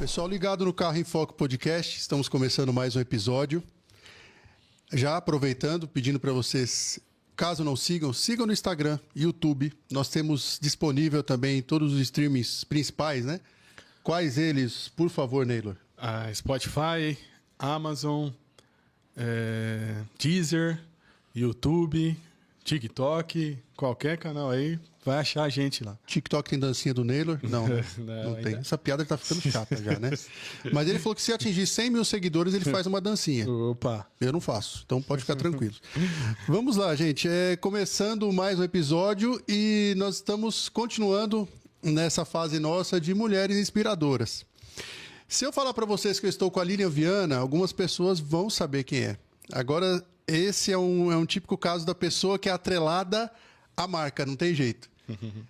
Pessoal ligado no Carro em Foco Podcast, estamos começando mais um episódio. Já aproveitando, pedindo para vocês, caso não sigam, sigam no Instagram, YouTube. Nós temos disponível também todos os streamings principais, né? Quais eles, por favor, Neylor? Spotify, Amazon, Deezer, YouTube, TikTok, qualquer canal aí, vai achar a gente lá. TikTok tem dancinha do Neylor? Não, não tem. Essa piada tá ficando chata já, né? Mas ele falou que se atingir 100 mil seguidores, ele faz uma dancinha. Opa! Eu não faço, então pode ficar tranquilo. Vamos lá, gente. Começando mais um episódio e nós estamos continuando nessa fase nossa de mulheres inspiradoras. Se eu falar para vocês que eu estou com a Lilian Viana, algumas pessoas vão saber quem é. Agora, esse é um típico caso da pessoa que é atrelada à marca, não tem jeito.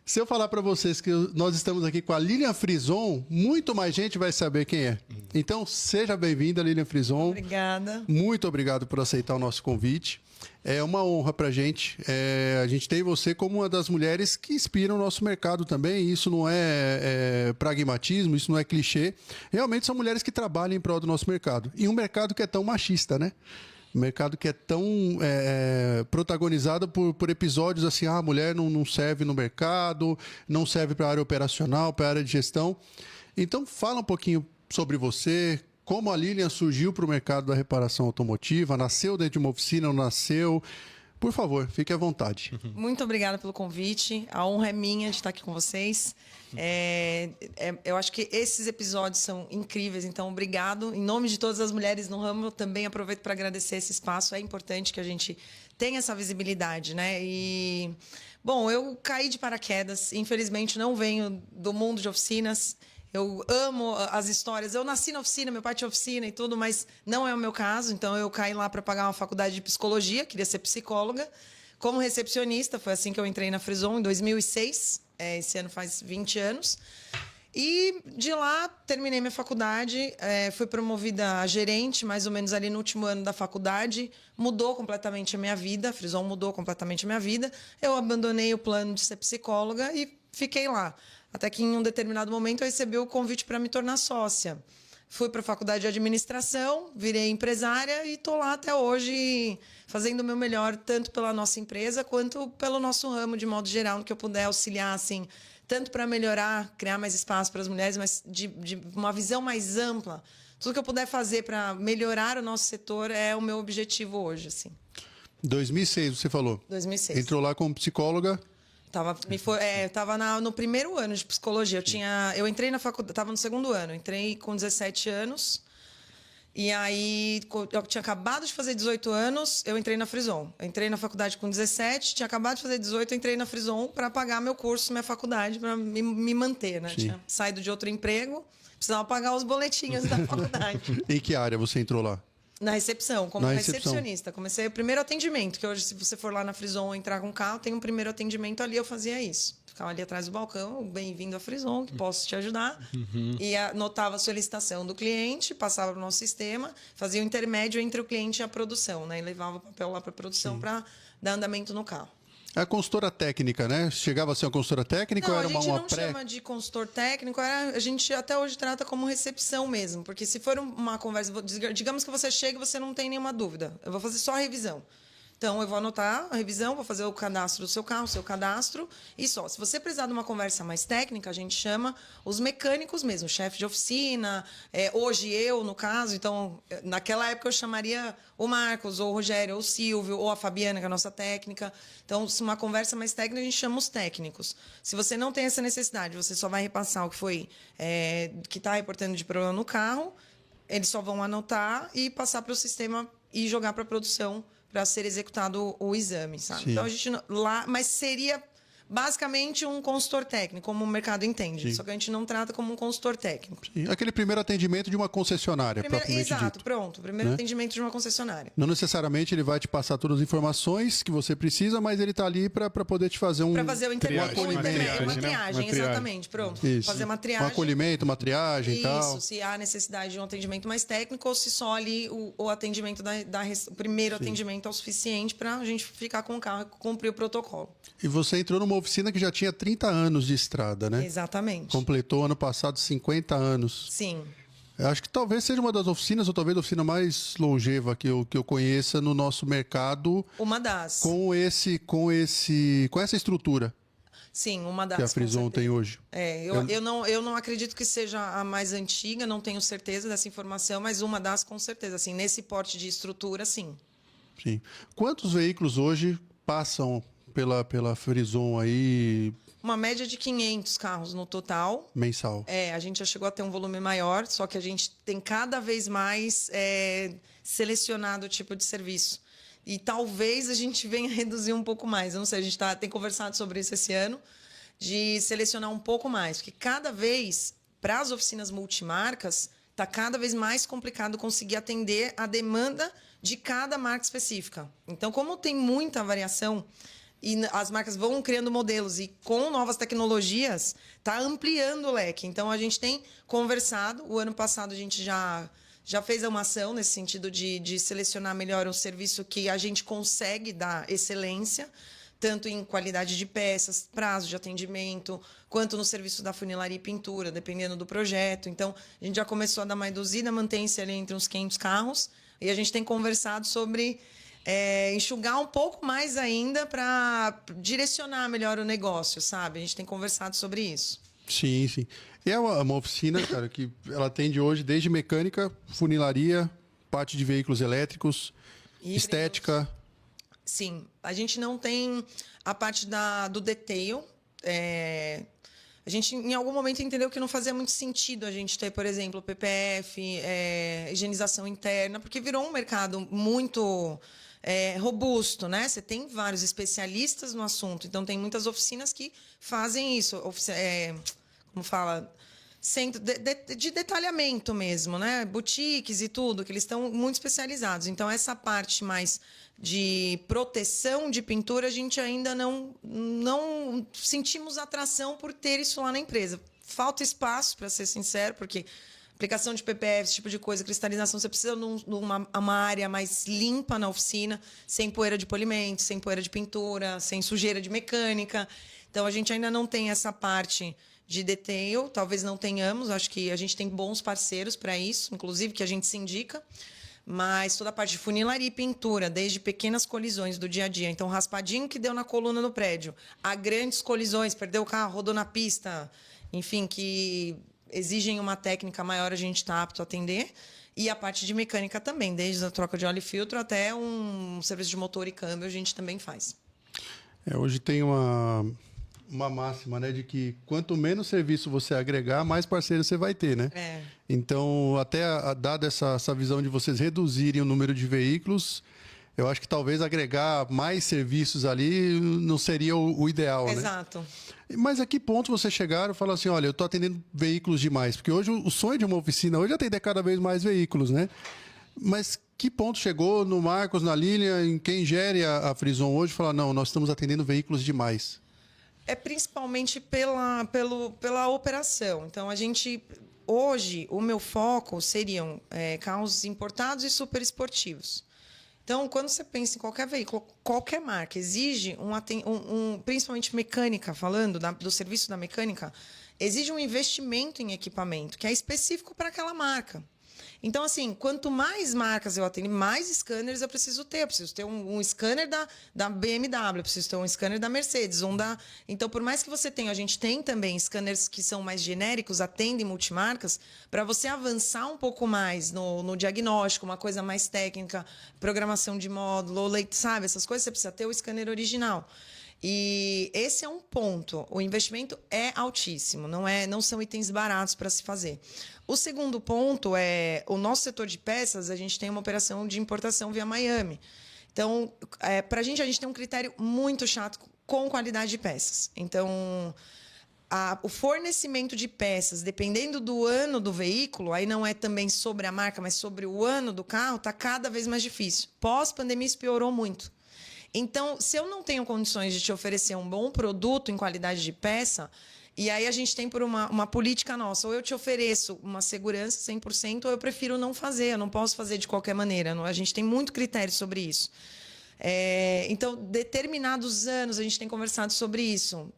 Se eu falar para vocês que nós estamos aqui com a Lilian Frison, muito mais gente vai saber quem é. Então, seja bem-vinda, Lilian Frison. Obrigada. Muito obrigado por aceitar o nosso convite. É uma honra para a gente. A gente tem você como uma das mulheres que inspiram o nosso mercado também. Isso não é pragmatismo, isso não é clichê. Realmente são mulheres que trabalham em prol do nosso mercado. E um mercado que é tão machista, né? Um mercado que é tão protagonizado por episódios assim, a mulher não serve no mercado, não serve para a área operacional, para a área de gestão. Então, fala um pouquinho sobre você, como a Lilian surgiu para o mercado da reparação automotiva, nasceu dentro de uma oficina, não nasceu? Por favor, fique à vontade. Muito obrigada pelo convite. A honra é minha de estar aqui com vocês. Eu acho que esses episódios são incríveis, então obrigado. Em nome de todas as mulheres no ramo, eu também aproveito para agradecer esse espaço. É importante que a gente tenha essa visibilidade, né? E, bom, eu caí de paraquedas. Infelizmente, não venho do mundo de oficinas. Eu amo as histórias. Eu nasci na oficina, meu pai tinha oficina e tudo, mas não é o meu caso. Então, eu caí lá para pagar uma faculdade de psicologia, queria ser psicóloga. Como recepcionista, foi assim que eu entrei na Frison, em 2006. Esse ano faz 20 anos. E de lá, terminei minha faculdade, fui promovida a gerente, mais ou menos ali no último ano da faculdade. Mudou completamente a minha vida, a Frison mudou completamente a minha vida. Eu abandonei o plano de ser psicóloga e fiquei lá. Até que em um determinado momento eu recebi o convite para me tornar sócia. Fui para a faculdade de administração, virei empresária e estou lá até hoje fazendo o meu melhor, tanto pela nossa empresa quanto pelo nosso ramo de modo geral, no que eu puder auxiliar, assim, tanto para melhorar, criar mais espaço para as mulheres, mas de uma visão mais ampla. Tudo que eu puder fazer para melhorar o nosso setor é o meu objetivo hoje, assim. 2006, você falou? 2006. Entrou lá como psicóloga. Tava no primeiro ano de psicologia. Eu entrei na faculdade, estava no segundo ano. Entrei com 17 anos. E aí, eu tinha acabado de fazer 18 anos, eu entrei na Frison. Eu entrei na faculdade com 17, tinha acabado de fazer 18, eu entrei na Frison para pagar meu curso, minha faculdade, para me manter, né? Tinha saído de outro emprego, precisava pagar os boletinhos da faculdade. Em que área você entrou lá? Na recepção, como recepcionista. Comecei o primeiro atendimento, que hoje, se você for lá na Frison entrar com carro, tem um primeiro atendimento ali, eu fazia isso. Ficava ali atrás do balcão, bem-vindo à Frison, que posso te ajudar. E anotava a solicitação do cliente, passava para o nosso sistema, fazia o intermédio entre o cliente e a produção, né? E levava o papel lá para a produção para dar andamento no carro. A consultora técnica, né? Chegava a ser uma consultora técnica ou era uma pré? A gente não chama de consultor técnico, a gente até hoje trata como recepção mesmo. Porque se for uma conversa, digamos que você chega e você não tem nenhuma dúvida. Eu vou fazer só a revisão. Então, eu vou anotar a revisão, vou fazer o cadastro do seu carro, o seu cadastro, e só. Se você precisar de uma conversa mais técnica, a gente chama os mecânicos mesmo, chefe de oficina, hoje eu, no caso. Então, naquela época eu chamaria o Marcos, ou o Rogério, ou o Silvio, ou a Fabiana, que é a nossa técnica. Então, se uma conversa mais técnica, a gente chama os técnicos. Se você não tem essa necessidade, você só vai repassar o que foi, que está reportando de problema no carro, eles só vão anotar e passar para o sistema e jogar para a produção, para ser executado o exame, sabe? Sim. Então a gente lá, mas seria basicamente um consultor técnico, como o mercado entende. Sim. Só que a gente não trata como um consultor técnico. Sim. Aquele primeiro atendimento de uma concessionária, propriamente exato, dito. pronto. Primeiro atendimento de uma concessionária. Não necessariamente ele vai te passar todas as informações que você precisa, mas ele está ali para poder te fazer para fazer o intermédio, uma triagem, exatamente, pronto. Isso. Fazer uma triagem. Um acolhimento, uma triagem e tal. Isso, se há necessidade de um atendimento mais técnico ou se só ali o atendimento o primeiro atendimento é o suficiente para a gente ficar com o carro e cumprir o protocolo. E você entrou numa oficina que já tinha 30 anos de estrada, né? Exatamente. Completou ano passado 50 anos. Sim. Eu acho que talvez seja uma das oficinas, ou talvez a oficina mais longeva que eu conheça no nosso mercado. Uma das. Com essa estrutura. Sim, uma das. Que a Frison tem hoje. Eu não acredito que seja a mais antiga, não tenho certeza dessa informação, mas uma das com certeza. Assim, nesse porte de estrutura, sim. Sim. Quantos veículos hoje passam pela Frison aí? Uma média de 500 carros no total. Mensal. A gente já chegou a ter um volume maior, só que a gente tem cada vez mais selecionado o tipo de serviço. E talvez a gente venha reduzir um pouco mais. Eu não sei, a gente tem conversado sobre isso esse ano, de selecionar um pouco mais. Porque cada vez, para as oficinas multimarcas, está cada vez mais complicado conseguir atender a demanda de cada marca específica. Então, como tem muita variação e as marcas vão criando modelos e com novas tecnologias, está ampliando o leque. Então, a gente tem conversado. O ano passado, a gente já fez uma ação nesse sentido de selecionar melhor um serviço que a gente consegue dar excelência, tanto em qualidade de peças, prazo de atendimento, quanto no serviço da funilaria e pintura, dependendo do projeto. Então, a gente já começou a dar uma reduzida, mantém-se ali entre uns 500 carros, e a gente tem conversado sobre enxugar um pouco mais ainda para direcionar melhor o negócio, sabe? A gente tem conversado sobre isso. Sim, sim. É uma oficina, cara, que ela atende hoje desde mecânica, funilaria, parte de veículos elétricos, híbridos, estética. Sim, a gente não tem a parte do detail. A gente, em algum momento, entendeu que não fazia muito sentido a gente ter, por exemplo, PPF, higienização interna, porque virou um mercado muito robusto, né? Você tem vários especialistas no assunto, então tem muitas oficinas que fazem isso. Como fala? Centro de detalhamento mesmo, né? Boutiques e tudo, que eles estão muito especializados. Então, essa parte mais de proteção de pintura, a gente ainda não sentimos atração por ter isso lá na empresa. Falta espaço, para ser sincero, porque aplicação de PPF, esse tipo de coisa, cristalização, você precisa de uma área mais limpa na oficina, sem poeira de polimento, sem poeira de pintura, sem sujeira de mecânica. Então, a gente ainda não tem essa parte de detail, talvez não tenhamos, acho que a gente tem bons parceiros para isso, inclusive que a gente se indica, mas toda a parte de funilaria e pintura, desde pequenas colisões do dia a dia, então raspadinho que deu na coluna do prédio, a grandes colisões, perdeu o carro, rodou na pista, enfim, que exigem uma técnica maior, a gente está apto a atender, e a parte de mecânica também, desde a troca de óleo e filtro até um serviço de motor e câmbio, a gente também faz. Hoje tem uma máxima, né, de que quanto menos serviço você agregar, mais parceiros você vai ter, né? Então, até dada essa visão de vocês reduzirem o número de veículos, eu acho que talvez agregar mais serviços ali não seria o ideal, Exato. Né? Mas a que ponto você chegaram e falaram assim, olha, eu estou atendendo veículos demais? Porque hoje o sonho de uma oficina hoje é atender cada vez mais veículos, né? Mas que ponto chegou no Marcos, na Lilian, em quem gere a Frison hoje, falar, não, nós estamos atendendo veículos demais? Principalmente pela operação. Então, hoje, o meu foco seriam carros importados e super esportivos. Então, quando você pensa em qualquer veículo, qualquer marca, exige principalmente mecânica, falando do serviço da mecânica, exige um investimento em equipamento, que é específico para aquela marca. Então, assim, quanto mais marcas eu atendo, mais scanners eu preciso ter. Eu preciso ter um scanner da BMW, eu preciso ter um scanner da Mercedes, Então, por mais que você tenha, a gente tem também scanners que são mais genéricos, atendem multimarcas, para você avançar um pouco mais no diagnóstico, uma coisa mais técnica, programação de módulo, sabe? Essas coisas, você precisa ter o scanner original. E esse é um ponto. O investimento é altíssimo, não são itens baratos para se fazer. O segundo ponto é o nosso setor de peças, a gente tem uma operação de importação via Miami. Então, para a gente tem um critério muito chato com qualidade de peças. Então, o fornecimento de peças, dependendo do ano do veículo, aí não é também sobre a marca, mas sobre o ano do carro, está cada vez mais difícil. Pós-pandemia, isso piorou muito. Então, se eu não tenho condições de te oferecer um bom produto em qualidade de peça, e aí a gente tem por uma política nossa, ou eu te ofereço uma segurança 100%, ou eu prefiro não fazer, eu não posso fazer de qualquer maneira. A gente tem muito critério sobre isso. Então, determinados anos, a gente tem conversado sobre isso,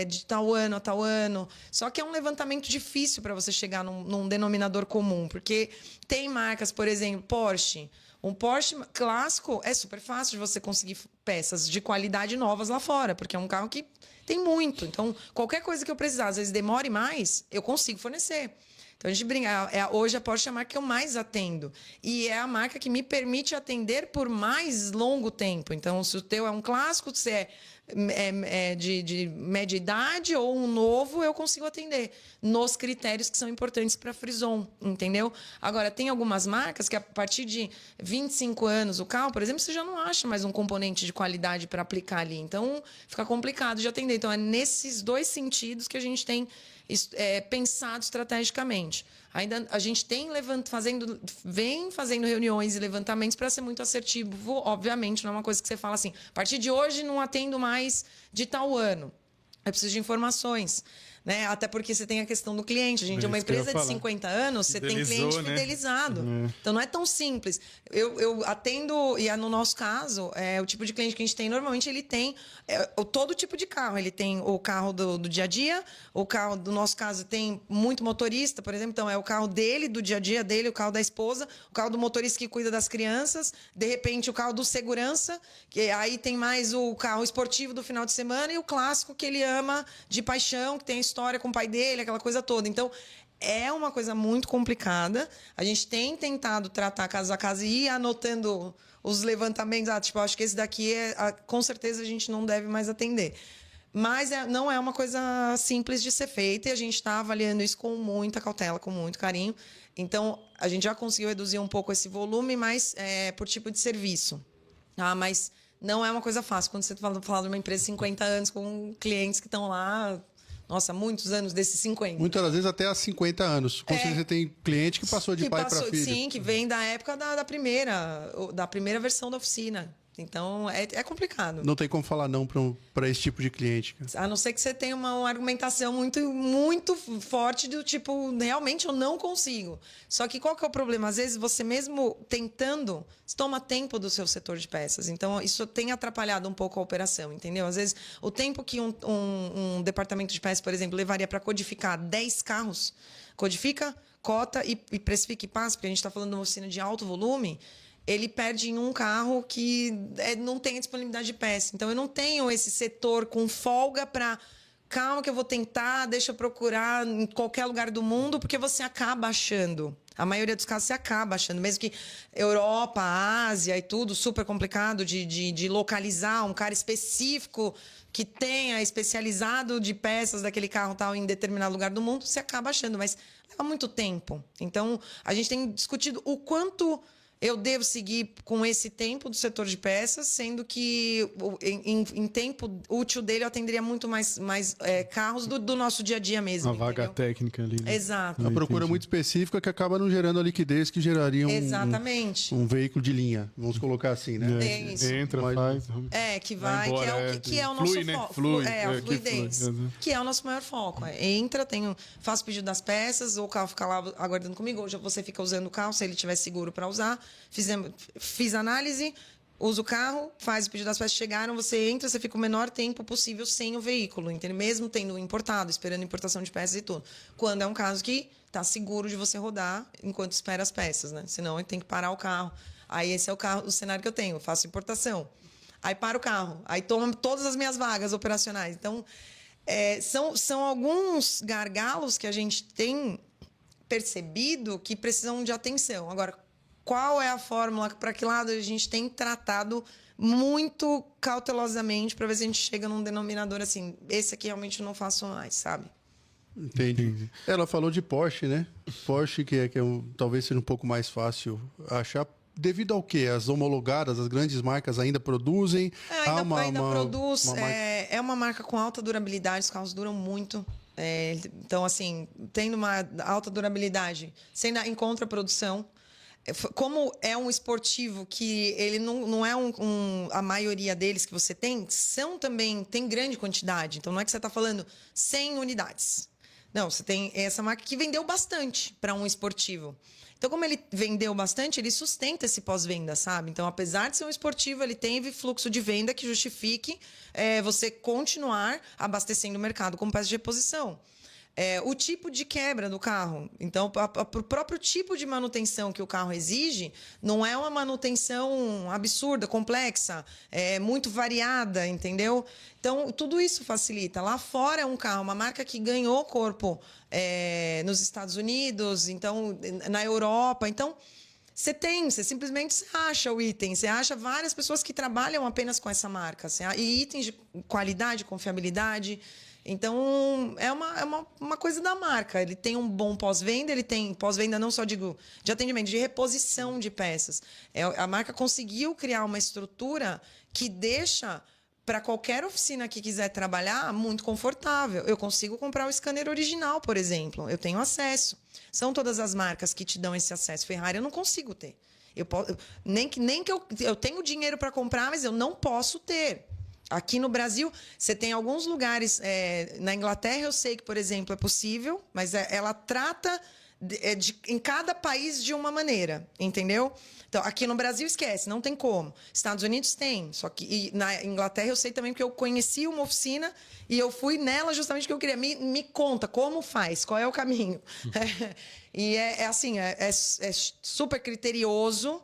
de tal ano a tal ano. Só que é um levantamento difícil para você chegar num denominador comum, porque tem marcas, por exemplo, Porsche. Um Porsche clássico é super fácil de você conseguir peças de qualidade novas lá fora, porque é um carro que tem muito. Então, qualquer coisa que eu precisar, às vezes demore mais, eu consigo fornecer. Então, a gente brinca. Hoje, a Porsche é a marca que eu mais atendo. E é a marca que me permite atender por mais longo tempo. Então, se o teu é um clássico, se é de média idade ou um novo, eu consigo atender nos critérios que são importantes para a Frison, entendeu? Agora, tem algumas marcas que a partir de 25 anos o carro, por exemplo, você já não acha mais um componente de qualidade para aplicar ali. Então, fica complicado de atender. Então, é nesses dois sentidos que a gente tem pensado estrategicamente. Ainda a gente vem fazendo reuniões e levantamentos para ser muito assertivo. Obviamente, não é uma coisa que você fala assim, a partir de hoje não atendo mais de tal ano. Eu preciso de informações. Né? Até porque você tem a questão do cliente. A gente é uma empresa de 50 anos, você tem cliente fidelizado. Né? Então, não é tão simples. Eu atendo, e no nosso caso, o tipo de cliente que a gente tem, normalmente ele tem todo tipo de carro. Ele tem o carro do dia a dia, o carro, do nosso caso, tem muito motorista, por exemplo. Então, é o carro dele, do dia a dia dele, o carro da esposa, o carro do motorista que cuida das crianças, de repente, o carro do segurança, que aí tem mais o carro esportivo do final de semana e o clássico que ele ama de paixão, que tem a história com o pai dele, aquela coisa toda. Então, é uma coisa muito complicada. A gente tem tentado tratar caso a caso e ir anotando os levantamentos. Tipo, acho que esse daqui, com certeza, a gente não deve mais atender. Mas não é uma coisa simples de ser feita e a gente está avaliando isso com muita cautela, com muito carinho. Então, a gente já conseguiu reduzir um pouco esse volume, mas por tipo de serviço. Mas não é uma coisa fácil. Quando você fala de uma empresa de 50 anos com clientes que estão lá... Nossa, muitos anos desses 50. Muitas das vezes até há 50 anos. Com certeza você tem cliente que passou de pai para filho. Sim, que vem da época da primeira versão da oficina. Então, é complicado. Não tem como falar não para esse tipo de cliente. A não ser que você tenha uma argumentação muito, muito forte do tipo, realmente eu não consigo. Só que qual que é o problema? Às vezes, você mesmo tentando, toma tempo do seu setor de peças. Então, isso tem atrapalhado um pouco a operação, entendeu? Às vezes, o tempo que um departamento de peças, por exemplo, levaria para codificar 10 carros, codifica, cota e precifica e passa, porque a gente está falando de uma oficina de alto volume, ele perde em um carro que não tem a disponibilidade de peça. Então, eu não tenho esse setor com folga para... Calma que eu vou tentar, deixa eu procurar em qualquer lugar do mundo, porque você acaba achando. A maioria dos casos você acaba achando. Mesmo que Europa, Ásia e tudo, super complicado de localizar um cara específico que tenha especializado de peças daquele carro tal em determinado lugar do mundo, você acaba achando. Mas leva muito tempo. Então, a gente tem discutido o quanto... eu devo seguir com esse tempo do setor de peças, sendo que em tempo útil dele eu atenderia muito mais carros do nosso dia a dia mesmo. Uma vaga técnica ali. Né? Exato. Uma procura muito específica que acaba não gerando a liquidez que geraria um veículo de linha. Vamos colocar assim, né? É isso. Entra, faz. Que vai embora, que é o nosso foco. Flui, a fluidez. Que é o nosso maior foco. Entra, faço pedido das peças, ou o carro fica lá aguardando comigo, ou você fica usando o carro, se ele tiver seguro para usar. Fiz análise, usa o carro, faz o pedido das peças, chegaram, você entra, você fica o menor tempo possível sem o veículo, entendeu? Mesmo tendo importado, esperando importação de peças e tudo. Quando é um caso que está seguro de você rodar enquanto espera as peças, né? Senão tem que parar o carro. Aí esse é o cenário que eu tenho, eu faço importação. Aí para o carro, aí toma todas as minhas vagas operacionais. Então, são alguns gargalos que a gente tem percebido que precisam de atenção. Agora, qual é a fórmula, para que lado a gente tem tratado muito cautelosamente para ver se a gente chega num denominador assim, esse aqui realmente eu não faço mais, sabe? Entendi. Ela falou de Porsche, né? Porsche que talvez seja um pouco mais fácil achar. Devido ao quê? As homologadas, as grandes marcas ainda produzem? Ainda produz. É uma marca com alta durabilidade, os carros duram muito. Então, assim, tendo uma alta durabilidade, você ainda encontra produção. Como é um esportivo que ele não é a maioria deles que você tem grande quantidade. Então, não é que você está falando 100 unidades. Não, você tem essa marca que vendeu bastante para um esportivo. Então, como ele vendeu bastante, ele sustenta esse pós-venda, sabe? Então, apesar de ser um esportivo, ele teve fluxo de venda que justifique você continuar abastecendo o mercado com peças de reposição. O tipo de quebra do carro. Então, o próprio tipo de manutenção que o carro exige não é uma manutenção absurda, complexa, muito variada, entendeu? Então, tudo isso facilita. Lá fora é um carro, uma marca que ganhou corpo nos Estados Unidos, então, na Europa. Então, você simplesmente acha o item, você acha várias pessoas que trabalham apenas com essa marca. E itens de qualidade, confiabilidade. Então, é uma coisa da marca. Ele tem um bom pós-venda, ele tem pós-venda não só de atendimento, de reposição de peças. A marca conseguiu criar uma estrutura que deixa para qualquer oficina que quiser trabalhar muito confortável. Eu consigo comprar o scanner original, por exemplo. Eu tenho acesso. São todas as marcas que te dão esse acesso. Ferrari eu não consigo ter. Nem que eu tenho dinheiro para comprar, mas eu não posso ter. Aqui no Brasil, você tem alguns lugares. Na Inglaterra, eu sei que, por exemplo, é possível, mas ela trata em cada país de uma maneira, entendeu? Então, aqui no Brasil, esquece, não tem como. Estados Unidos tem, só que na Inglaterra eu sei também porque eu conheci uma oficina e eu fui nela justamente porque eu queria. Me conta como faz, qual é o caminho. E assim, é super criterioso.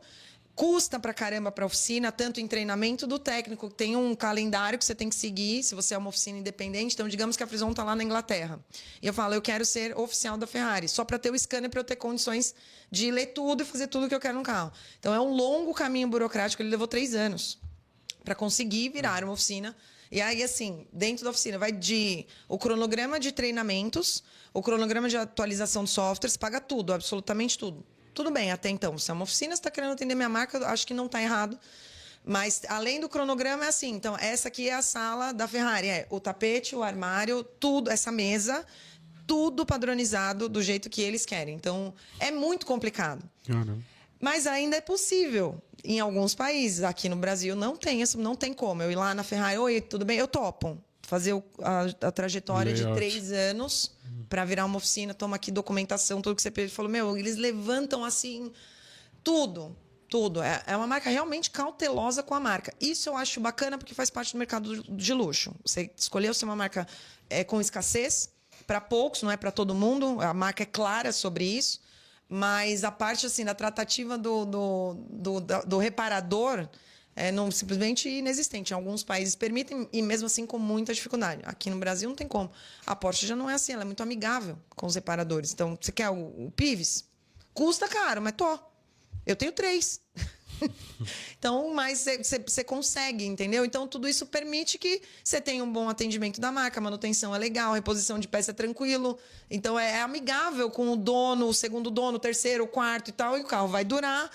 Custa pra caramba pra oficina, tanto em treinamento do técnico, tem um calendário que você tem que seguir, se você é uma oficina independente. Então, digamos que a Frison está lá na Inglaterra. E eu falo, eu quero ser oficial da Ferrari, só para ter o scanner, para eu ter condições de ler tudo e fazer tudo que eu quero no carro. Então, é um longo caminho burocrático, ele levou 3 anos para conseguir virar uma oficina. E aí, assim, dentro da oficina vai o cronograma de treinamentos, o cronograma de atualização de softwares, paga tudo, absolutamente tudo. Tudo bem, até então. Se é uma oficina, você está querendo atender minha marca, eu acho que não está errado. Mas, além do cronograma, é assim. Então, essa aqui é a sala da Ferrari. O tapete, o armário, tudo, essa mesa, tudo padronizado do jeito que eles querem. Então, é muito complicado. Mas ainda é possível em alguns países. Aqui no Brasil não tem como. Eu ir lá na Ferrari, oi, tudo bem? Eu topo. Fazer a trajetória de 3 anos para virar uma oficina, toma aqui documentação, tudo que você pediu. Falou, eles levantam assim, tudo. É uma marca realmente cautelosa com a marca. Isso eu acho bacana porque faz parte do mercado de luxo. Você escolheu ser uma marca com escassez, para poucos, não é para todo mundo. A marca é clara sobre isso. Mas a parte assim, da tratativa do reparador simplesmente inexistente. Em alguns países permitem, e mesmo assim com muita dificuldade. Aqui no Brasil não tem como. A Porsche já não é assim, ela é muito amigável com os reparadores. Então, você quer o Pives? Custa caro, mas eu tenho 3. Então, mas você consegue, entendeu? Então, tudo isso permite que você tenha um bom atendimento da marca, a manutenção é legal, a reposição de peça é tranquilo. Então, é amigável com o dono, o segundo dono, o terceiro, o quarto e tal. E o carro vai durar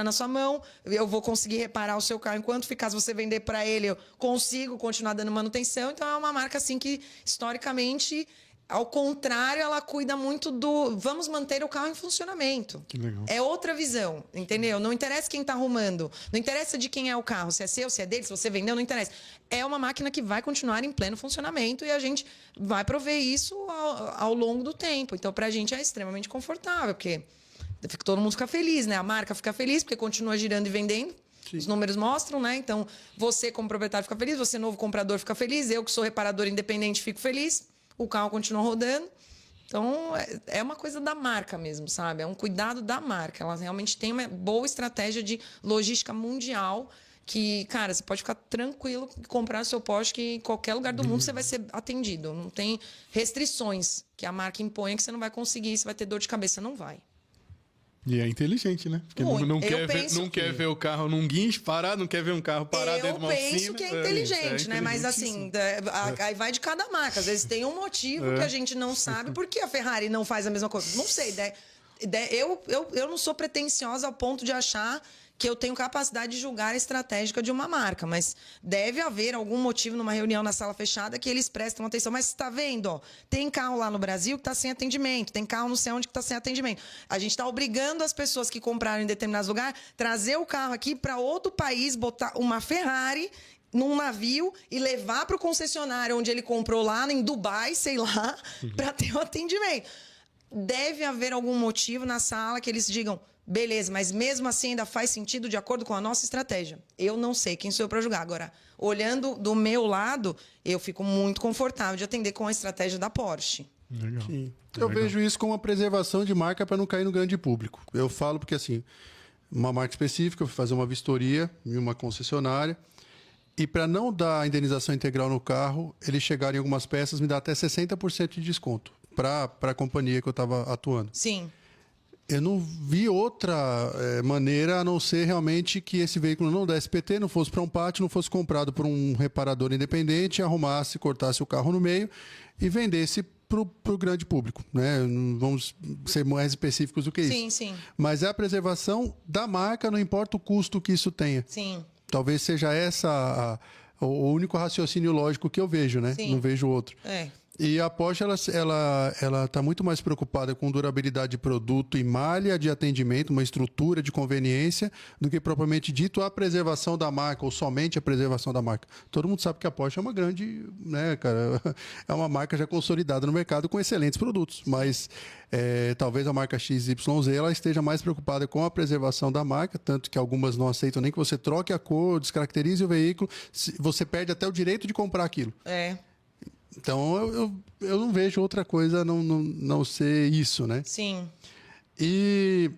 na sua mão. Eu vou conseguir reparar o seu carro enquanto ficar. Se você vender para ele, eu consigo continuar dando manutenção. Então, é uma marca assim que, historicamente... Ao contrário, ela cuida muito vamos manter o carro em funcionamento. Que legal. É outra visão, entendeu? Não interessa quem está arrumando, não interessa de quem é o carro, se é seu, se é dele, se você vendeu, não interessa. É uma máquina que vai continuar em pleno funcionamento e a gente vai prover isso ao longo do tempo. Então, para a gente é extremamente confortável, porque todo mundo fica feliz, né? A marca fica feliz porque continua girando e vendendo. Sim. Os números mostram, né? Então, você como proprietário fica feliz, você novo comprador fica feliz, eu que sou reparador independente fico feliz. O carro continua rodando. Então, é uma coisa da marca mesmo, sabe? É um cuidado da marca. Ela realmente tem uma boa estratégia de logística mundial que, cara, você pode ficar tranquilo e comprar seu Porsche que em qualquer lugar do mundo você vai ser atendido. Não tem restrições que a marca impõe que você não vai conseguir, você vai ter dor de cabeça. Não vai. E é inteligente, né? Porque não quer ver o carro num guincho parado, não quer ver um carro parado dentro de uma oficina. Eu penso que é inteligente, né? Mas assim, aí vai de cada marca. Às vezes tem um motivo que a gente não sabe. Por que a Ferrari não faz a mesma coisa? Não sei. Eu não sou pretensiosa ao ponto de achar que eu tenho capacidade de julgar a estratégica de uma marca, mas deve haver algum motivo numa reunião na sala fechada que eles prestam atenção. Mas você está vendo, ó, tem carro lá no Brasil que está sem atendimento, tem carro não sei onde que está sem atendimento. A gente está obrigando as pessoas que compraram em determinados lugares trazer o carro aqui para outro país, botar uma Ferrari num navio e levar para o concessionário onde ele comprou lá em Dubai, sei lá, para ter o atendimento. Deve haver algum motivo na sala que eles digam, beleza, mas mesmo assim ainda faz sentido de acordo com a nossa estratégia. Eu não sei, quem sou eu para julgar. Agora, olhando do meu lado, eu fico muito confortável de atender com a estratégia da Porsche. Legal. Sim. Eu vejo isso como uma preservação de marca para não cair no grande público. Eu falo porque, assim, uma marca específica, eu fui fazer uma vistoria em uma concessionária e para não dar a indenização integral no carro, eles chegaram em algumas peças, me dá até 60% de desconto para a companhia que eu estava atuando. Sim. Eu não vi outra maneira a não ser realmente que esse veículo não desse PT, não fosse para um pátio, não fosse comprado por um reparador independente, arrumasse, cortasse o carro no meio e vendesse para o grande público, né? Vamos ser mais específicos do que isso. Sim, sim. Mas é a preservação da marca, não importa o custo que isso tenha. Sim. Talvez seja o único raciocínio lógico que eu vejo, né? Sim. Não vejo outro. É. E a Porsche, ela tá muito mais preocupada com durabilidade de produto e malha de atendimento, uma estrutura de conveniência, do que propriamente dito a preservação da marca, ou somente a preservação da marca. Todo mundo sabe que a Porsche é uma grande, né, cara, é uma marca já consolidada no mercado com excelentes produtos, mas talvez a marca XYZ ela esteja mais preocupada com a preservação da marca, tanto que algumas não aceitam nem que você troque a cor, descaracterize o veículo, você perde até o direito de comprar aquilo. É. Então, eu não vejo outra coisa a não ser isso, né? Sim. E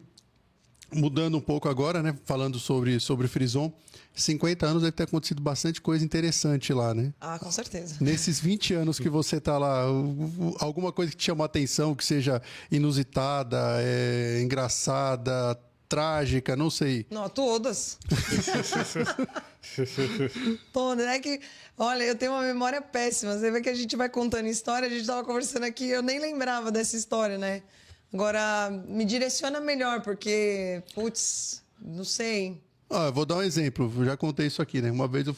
mudando um pouco agora, né? Falando sobre o Frison, 50 anos deve ter acontecido bastante coisa interessante lá, né? Ah, com certeza. Nesses 20 anos que você está lá, alguma coisa que te chamou a atenção, que seja inusitada, engraçada, trágica, não sei. Não, todas. Todas, é que... Olha, eu tenho uma memória péssima. Você vê que a gente vai contando história, a gente estava conversando aqui, eu nem lembrava dessa história, né? Agora, me direciona melhor, porque, putz, não sei. Eu vou dar um exemplo, eu já contei isso aqui, né? Uma vez o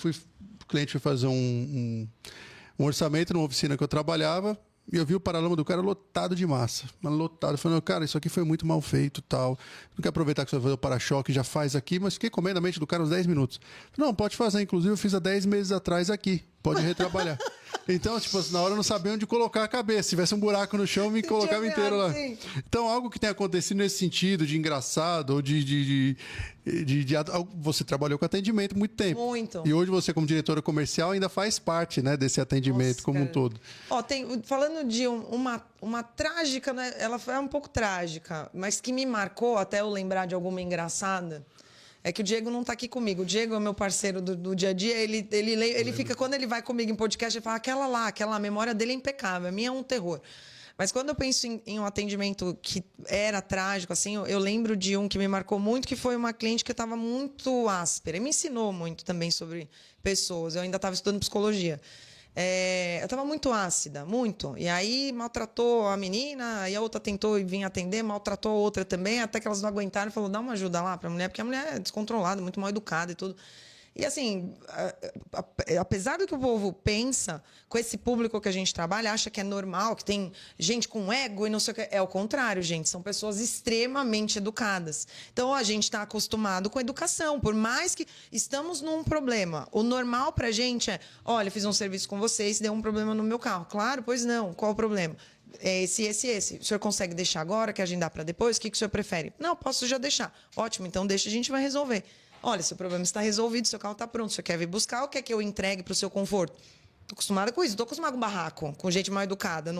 cliente foi fazer um orçamento numa oficina que eu trabalhava, e eu vi o paralama do cara lotado de massa. Mas lotado. Falando, cara, isso aqui foi muito mal feito, tal. Não quer aproveitar que você vai fazer o para-choque, já faz aqui, mas fiquei comendo a mente do cara uns 10 minutos. Não, pode fazer. Inclusive, eu fiz há 10 meses atrás aqui. Pode retrabalhar. Então, tipo, na hora eu não sabia onde colocar a cabeça. Se tivesse um buraco no chão, eu me colocava inteiro lá. Sim. Então, algo que tenha acontecido nesse sentido, de engraçado, ou você trabalhou com atendimento muito tempo. Muito. E hoje você, como diretora comercial, ainda faz parte, né, desse atendimento. Nossa, como um todo. Falando de uma trágica, né? Ela foi um pouco trágica, mas que me marcou, até eu lembrar de alguma engraçada. É que o Diego não está aqui comigo. O Diego é meu parceiro do dia a dia. Ele fica, quando ele vai comigo em podcast, ele fala, aquela memória dele é impecável. A minha é um terror. Mas quando eu penso em um atendimento que era trágico, assim, eu lembro de um que me marcou muito, que foi uma cliente que estava muito áspera. E me ensinou muito também sobre pessoas. Eu ainda estava estudando psicologia. Eu estava muito ácida, muito. E aí maltratou a menina, e a outra tentou vir atender, maltratou a outra também, até que elas não aguentaram e falou, dá uma ajuda lá para a mulher, porque a mulher é descontrolada, muito mal educada e tudo. E assim, apesar do que o povo pensa, com esse público que a gente trabalha, acha que é normal, que tem gente com ego e não sei o que. É o contrário, gente. São pessoas extremamente educadas. Então, a gente está acostumado com a educação. Por mais que estamos num problema, o normal pra gente é, olha, fiz um serviço com vocês, deu um problema no meu carro. Claro, pois não. Qual o problema? É esse. O senhor consegue deixar agora, quer agendar para depois? O que o senhor prefere? Não, posso já deixar. Ótimo, então deixa, a gente vai resolver. Olha, seu problema está resolvido, seu carro está pronto. O senhor quer vir buscar ou quer que eu entregue para o seu conforto? Estou acostumada com isso, estou acostumada com barraco, com gente mal educada.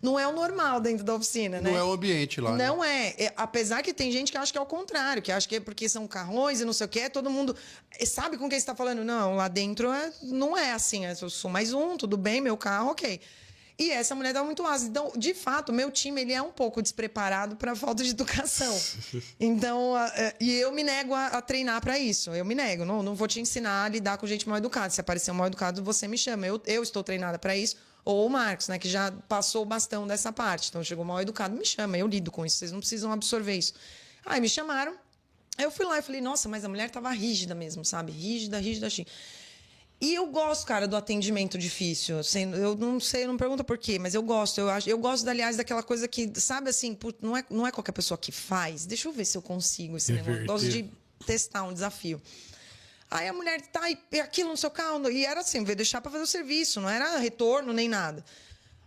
Não é o normal dentro da oficina, né? Não é o ambiente lá. Não, né? Apesar que tem gente que acha que é o contrário, que acha que é porque são carrões e não sei o quê, todo mundo sabe com quem você está falando. Não, lá dentro não é assim. Eu sou mais um, tudo bem, meu carro, ok. E essa mulher estava muito ácida. Então, de fato, o meu time ele é um pouco despreparado para a falta de educação. Então, e eu me nego a treinar para isso. Eu me nego. Não vou te ensinar a lidar com gente mal educada. Se aparecer um mal educado, você me chama. Eu estou treinada para isso. Ou o Marcos, né, que já passou o bastão dessa parte. Então, chegou mal educado, me chama. Eu lido com isso. Vocês não precisam absorver isso. Aí me chamaram. Aí eu fui lá e falei, nossa, mas a mulher estava rígida mesmo, sabe? Rígida. E eu gosto, cara, do atendimento difícil. Eu não sei, não pergunta por quê, mas eu gosto. Eu gosto, aliás, daquela coisa que, sabe assim, não é qualquer pessoa que faz. Deixa eu ver se eu consigo esse negócio. Eu gosto de testar um desafio. Aí a mulher, tá, e aquilo no seu carro? E era assim, veio deixar para fazer o serviço, não era retorno nem nada.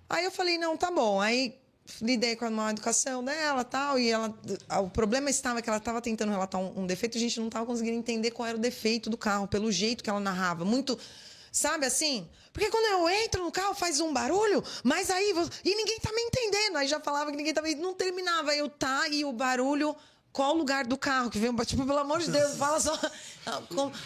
Aí eu falei, não, tá bom. Aí lidei com a má educação dela, tal, e ela, o problema estava que ela estava tentando relatar um defeito, a gente não estava conseguindo entender qual era o defeito do carro, pelo jeito que ela narrava, muito, sabe assim? Porque quando eu entro no carro faz um barulho, mas aí e ninguém tá me entendendo. Aí já falava que ninguém tava, não terminava, eu tá e o barulho. Qual o lugar do carro que vem? Tipo, pelo amor de Deus, fala só.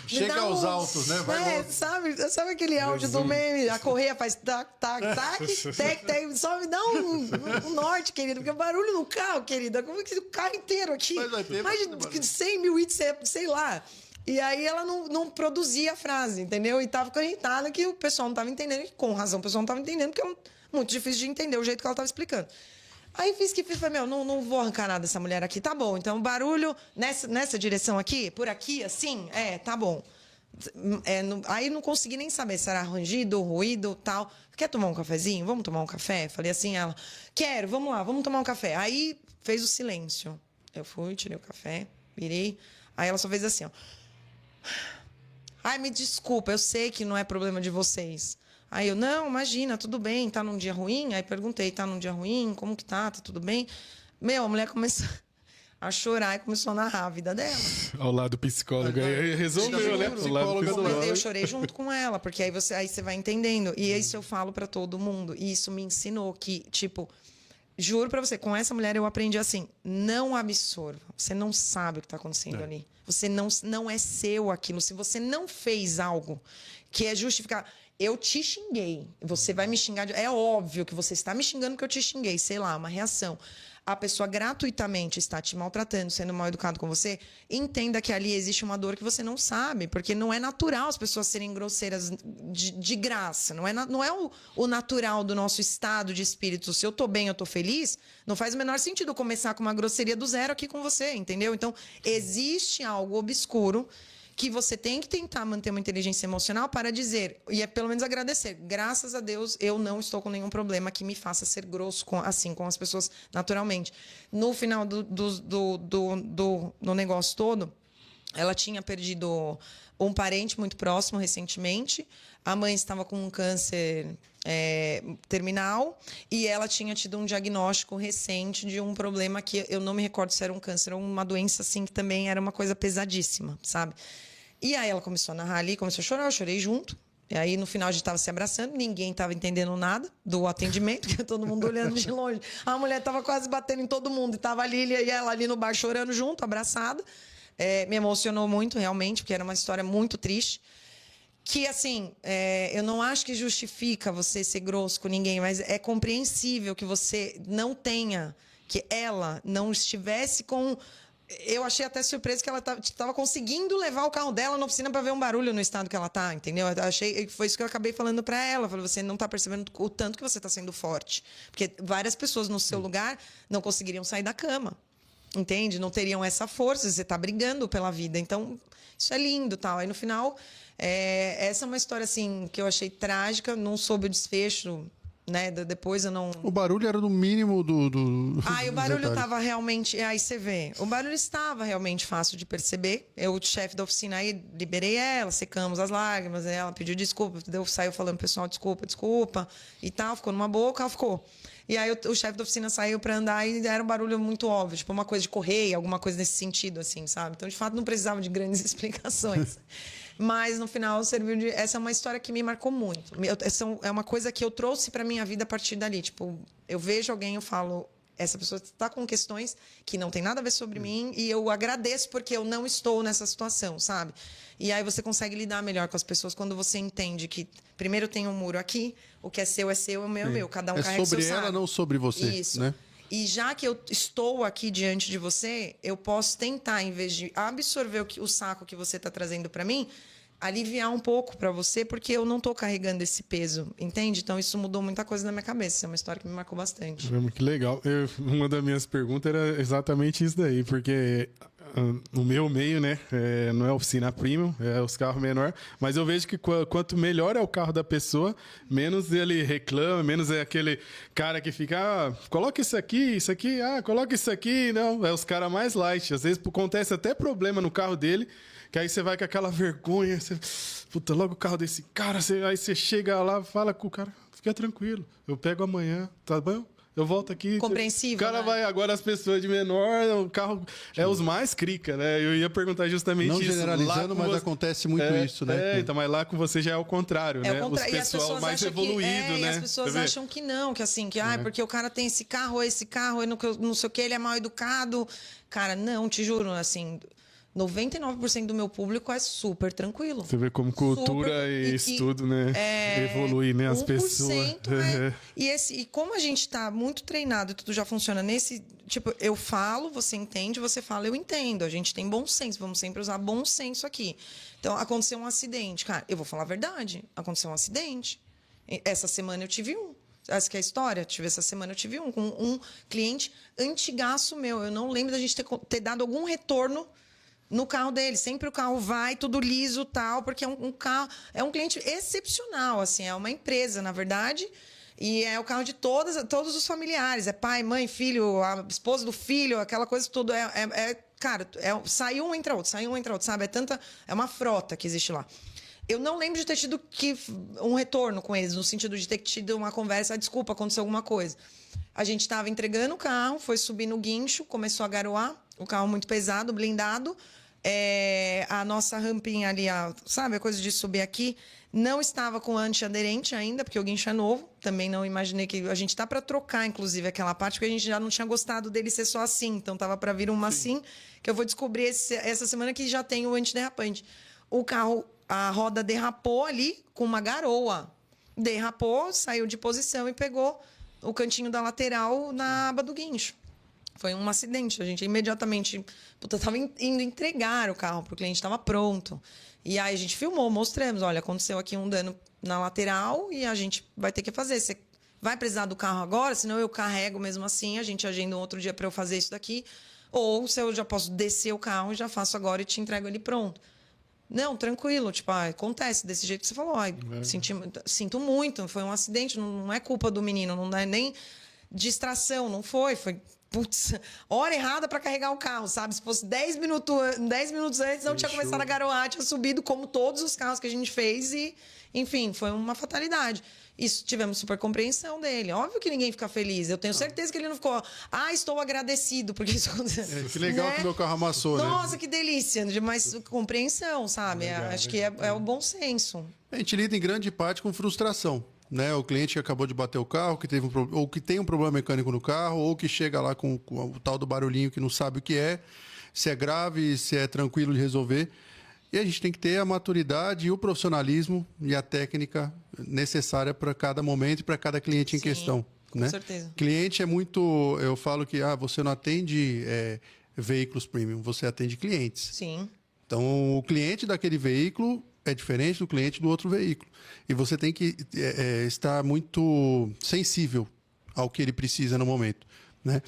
Chega aos altos, né? Vai sabe aquele áudio do meme? A correia faz tac, tac, tac, tec, tec. Só me dá um norte, querido. Porque o barulho no carro, querida. Como é que o carro inteiro aqui? Mais de 100 mil itens, sei lá. E aí ela não produzia a frase, entendeu? E tava irritada que o pessoal não tava entendendo. E com razão o pessoal não tava entendendo, porque é muito difícil de entender o jeito que ela tava explicando. Aí fiz, falei, não vou arrancar nada dessa mulher aqui. Tá bom, então barulho nessa direção aqui, por aqui, assim, tá bom. Aí não consegui nem saber se era rangido, ruído, tal. Quer tomar um cafezinho? Vamos tomar um café? Falei assim, ela, quero, vamos lá, vamos tomar um café. Aí fez o silêncio. Eu fui, tirei o café, virei. Aí ela só fez assim, ó. Ai, me desculpa, eu sei que não é problema de vocês. Aí eu, não, imagina, tudo bem, tá num dia ruim? Aí perguntei, tá num dia ruim? Como que tá? Tá tudo bem? A mulher começou a chorar e começou a narrar a vida dela. Ao lado psicólogo, aí resolveu, né? Ao lado psicólogo. Eu chorei junto com ela, porque aí você vai entendendo. E isso eu falo pra todo mundo. E isso me ensinou que, tipo, juro pra você, com essa mulher eu aprendi assim, não absorva. Você não sabe o que tá acontecendo ali. Você não é seu aquilo. Se você não fez algo que é justificar... Eu te xinguei, você vai me xingar. É óbvio que você está me xingando porque eu te xinguei, sei lá, uma reação. A pessoa gratuitamente está te maltratando, sendo mal educado com você, entenda que ali existe uma dor que você não sabe, porque não é natural as pessoas serem grosseiras de graça. Não é o natural do nosso estado de espírito. Se eu tô bem, eu tô feliz, não faz o menor sentido eu começar com uma grosseria do zero aqui com você, entendeu? Então, existe algo obscuro que você tem que tentar manter uma inteligência emocional para dizer, e é pelo menos agradecer. Graças a Deus, eu não estou com nenhum problema que me faça ser grosso com as pessoas naturalmente. No final do negócio todo, ela tinha perdido um parente muito próximo recentemente. A mãe estava com um câncer terminal e ela tinha tido um diagnóstico recente de um problema que eu não me recordo se era um câncer ou uma doença assim que também era uma coisa pesadíssima, sabe? E aí ela começou a narrar ali, começou a chorar, eu chorei junto. E aí no final a gente estava se abraçando, ninguém estava entendendo nada do atendimento, porque todo mundo olhando de longe. A mulher estava quase batendo em todo mundo e estava ali e ela ali no bar chorando junto, abraçada. Me emocionou muito realmente, porque era uma história muito triste. Que, assim, eu não acho que justifica você ser grosso com ninguém, mas é compreensível que você não tenha, que ela não estivesse com... Eu achei até surpresa que ela estava conseguindo levar o carro dela na oficina para ver um barulho no estado que ela tá, entendeu? Foi isso que eu acabei falando para ela. Falei, você não está percebendo o tanto que você está sendo forte. Porque várias pessoas no seu lugar não conseguiriam sair da cama, entende? Não teriam essa força, você está brigando pela vida. Então, isso é lindo, tal. Aí, no final... essa é uma história assim que eu achei trágica, não soube o desfecho, né? Depois eu não. O barulho era no mínimo do. O barulho estava realmente. Aí você vê, o barulho estava realmente fácil de perceber. Eu, o chefe da oficina, aí liberei ela, secamos as lágrimas, ela pediu desculpa, saiu falando, pessoal, desculpa e tal, ficou numa boa, o carro ficou. E aí o chefe da oficina saiu para andar e era um barulho muito óbvio, tipo uma coisa de correia, alguma coisa nesse sentido, assim, sabe? Então, de fato, não precisava de grandes explicações. Mas, no final, serviu de... Essa é uma história que me marcou muito. É uma coisa que eu trouxe para minha vida a partir dali. Tipo, eu vejo alguém, eu falo... Essa pessoa está com questões que não tem nada a ver sobre mim e eu agradeço porque eu não estou nessa situação, sabe? E aí você consegue lidar melhor com as pessoas quando você entende que primeiro tem um muro aqui, o que é seu, o meu é meu. Cada um carrega o seu saco. É sobre ela, não sobre você. Isso. Né? E já que eu estou aqui diante de você, eu posso tentar, em vez de absorver o saco que você está trazendo para mim, aliviar um pouco para você, porque eu não estou carregando esse peso, entende? Então, isso mudou muita coisa na minha cabeça. É uma história que me marcou bastante. Que legal. Uma das minhas perguntas era exatamente isso daí, porque no meu meio, né? Não é oficina premium, é os carros menor. Mas eu vejo que quanto melhor é o carro da pessoa, menos ele reclama, menos é aquele cara que fica, coloca isso aqui, coloca isso aqui. Não, é os caras mais light. Às vezes acontece até problema no carro dele, que aí você vai com aquela vergonha, você, puta, logo o carro desse cara, aí você chega lá, fala com o cara, fica tranquilo, eu pego amanhã, tá bom? Eu volto aqui. Compreensível. O cara, né? Vai agora, as pessoas de menor, o carro é os mais crica, né? Eu ia perguntar justamente não isso. Não generalizando, mas acontece muito isso, né? Então, mas lá com você já é o contrário, né? O pessoal mais evoluído, né? E as pessoas acham que não, porque o cara tem esse carro, e não sei o que, ele é mal educado. Cara, não, te juro, assim, 99% do meu público é super tranquilo. Você vê como cultura e estudo, né? Evolui, né? As pessoas. E como a gente tá muito treinado e tudo já funciona nesse... Tipo, eu falo, você entende, você fala, eu entendo. A gente tem bom senso, vamos sempre usar bom senso aqui. Então, aconteceu um acidente. Cara, eu vou falar a verdade. Aconteceu um acidente. Essa semana eu tive um. Essa que é a história. Essa semana eu tive um. Com um cliente antigaço meu. Eu não lembro da gente ter dado algum retorno no carro dele. Sempre o carro vai, tudo liso, tal, porque é um carro, é um cliente excepcional, assim, é uma empresa, na verdade, e é o carro de todos os familiares, é pai, mãe, filho, a esposa do filho, aquela coisa tudo, cara, sai um, entra outro, sabe? É uma frota que existe lá. Eu não lembro de ter tido um retorno com eles, no sentido de ter tido uma conversa, desculpa, aconteceu alguma coisa. A gente estava entregando o carro, foi subir no guincho, começou a garoar, o carro muito pesado, blindado. A nossa rampinha ali, sabe, a coisa de subir aqui, não estava com antiaderente ainda, porque o guincho é novo. Também não imaginei que... A gente está para trocar, inclusive, aquela parte, porque a gente já não tinha gostado dele ser só assim. Então, estava para vir uma assim, que eu vou descobrir essa semana que já tem o antiderrapante. O carro, a roda derrapou ali com uma garoa. Derrapou, saiu de posição e pegou o cantinho da lateral na aba do guincho. Foi um acidente. A gente imediatamente... estava indo entregar o carro para o cliente, estava pronto. E aí a gente filmou, mostramos. Olha, aconteceu aqui um dano na lateral e a gente vai ter que fazer. Você vai precisar do carro agora? Senão eu carrego mesmo assim. A gente agenda um outro dia para eu fazer isso daqui. Ou se eu já posso descer o carro e já faço agora e te entrego ele pronto. Não, tranquilo. Tipo, acontece desse jeito que você falou. Sinto muito. Foi um acidente. Não é culpa do menino. Não é nem distração. Não foi. Foi... Putz, hora errada para carregar o carro, sabe? Se fosse 10 minutos antes, não tinha começado a garoar, tinha subido como todos os carros que a gente fez e, enfim, foi uma fatalidade. Isso, tivemos super compreensão dele. Óbvio que ninguém fica feliz. Eu tenho certeza que ele não ficou, estou agradecido porque isso aconteceu. Que legal, né? Que meu carro amassou, Nossa, né? que delícia. Mas compreensão, sabe? Legal, acho que é o bom senso. A gente lida em grande parte com frustração. Né? O cliente que acabou de bater o carro, ou que tem um problema mecânico no carro, ou que chega lá com o tal do barulhinho que não sabe o que é, se é grave, se é tranquilo de resolver. E a gente tem que ter a maturidade e o profissionalismo e a técnica necessária para cada momento e para cada cliente em questão. Com certeza. Cliente é muito... Eu falo que você não atende veículos premium, você atende clientes. Sim. Então, o cliente daquele veículo é diferente do cliente do outro veículo. E você tem que estar muito sensível ao que ele precisa no momento, né?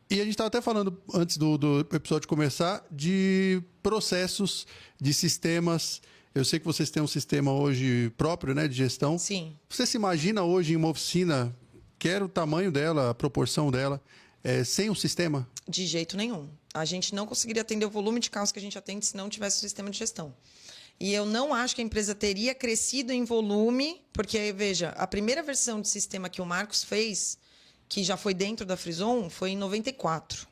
E a gente estava até falando, antes do episódio começar, de processos, de sistemas. Eu sei que vocês têm um sistema hoje próprio, né, de gestão. Sim. Você se imagina hoje em uma oficina, quer o tamanho dela, a proporção dela, sem um sistema? De jeito nenhum. A gente não conseguiria atender o volume de carros que a gente atende se não tivesse o sistema de gestão. E eu não acho que a empresa teria crescido em volume, porque, veja, a primeira versão de sistema que o Marcos fez, que já foi dentro da Frison, foi em 94.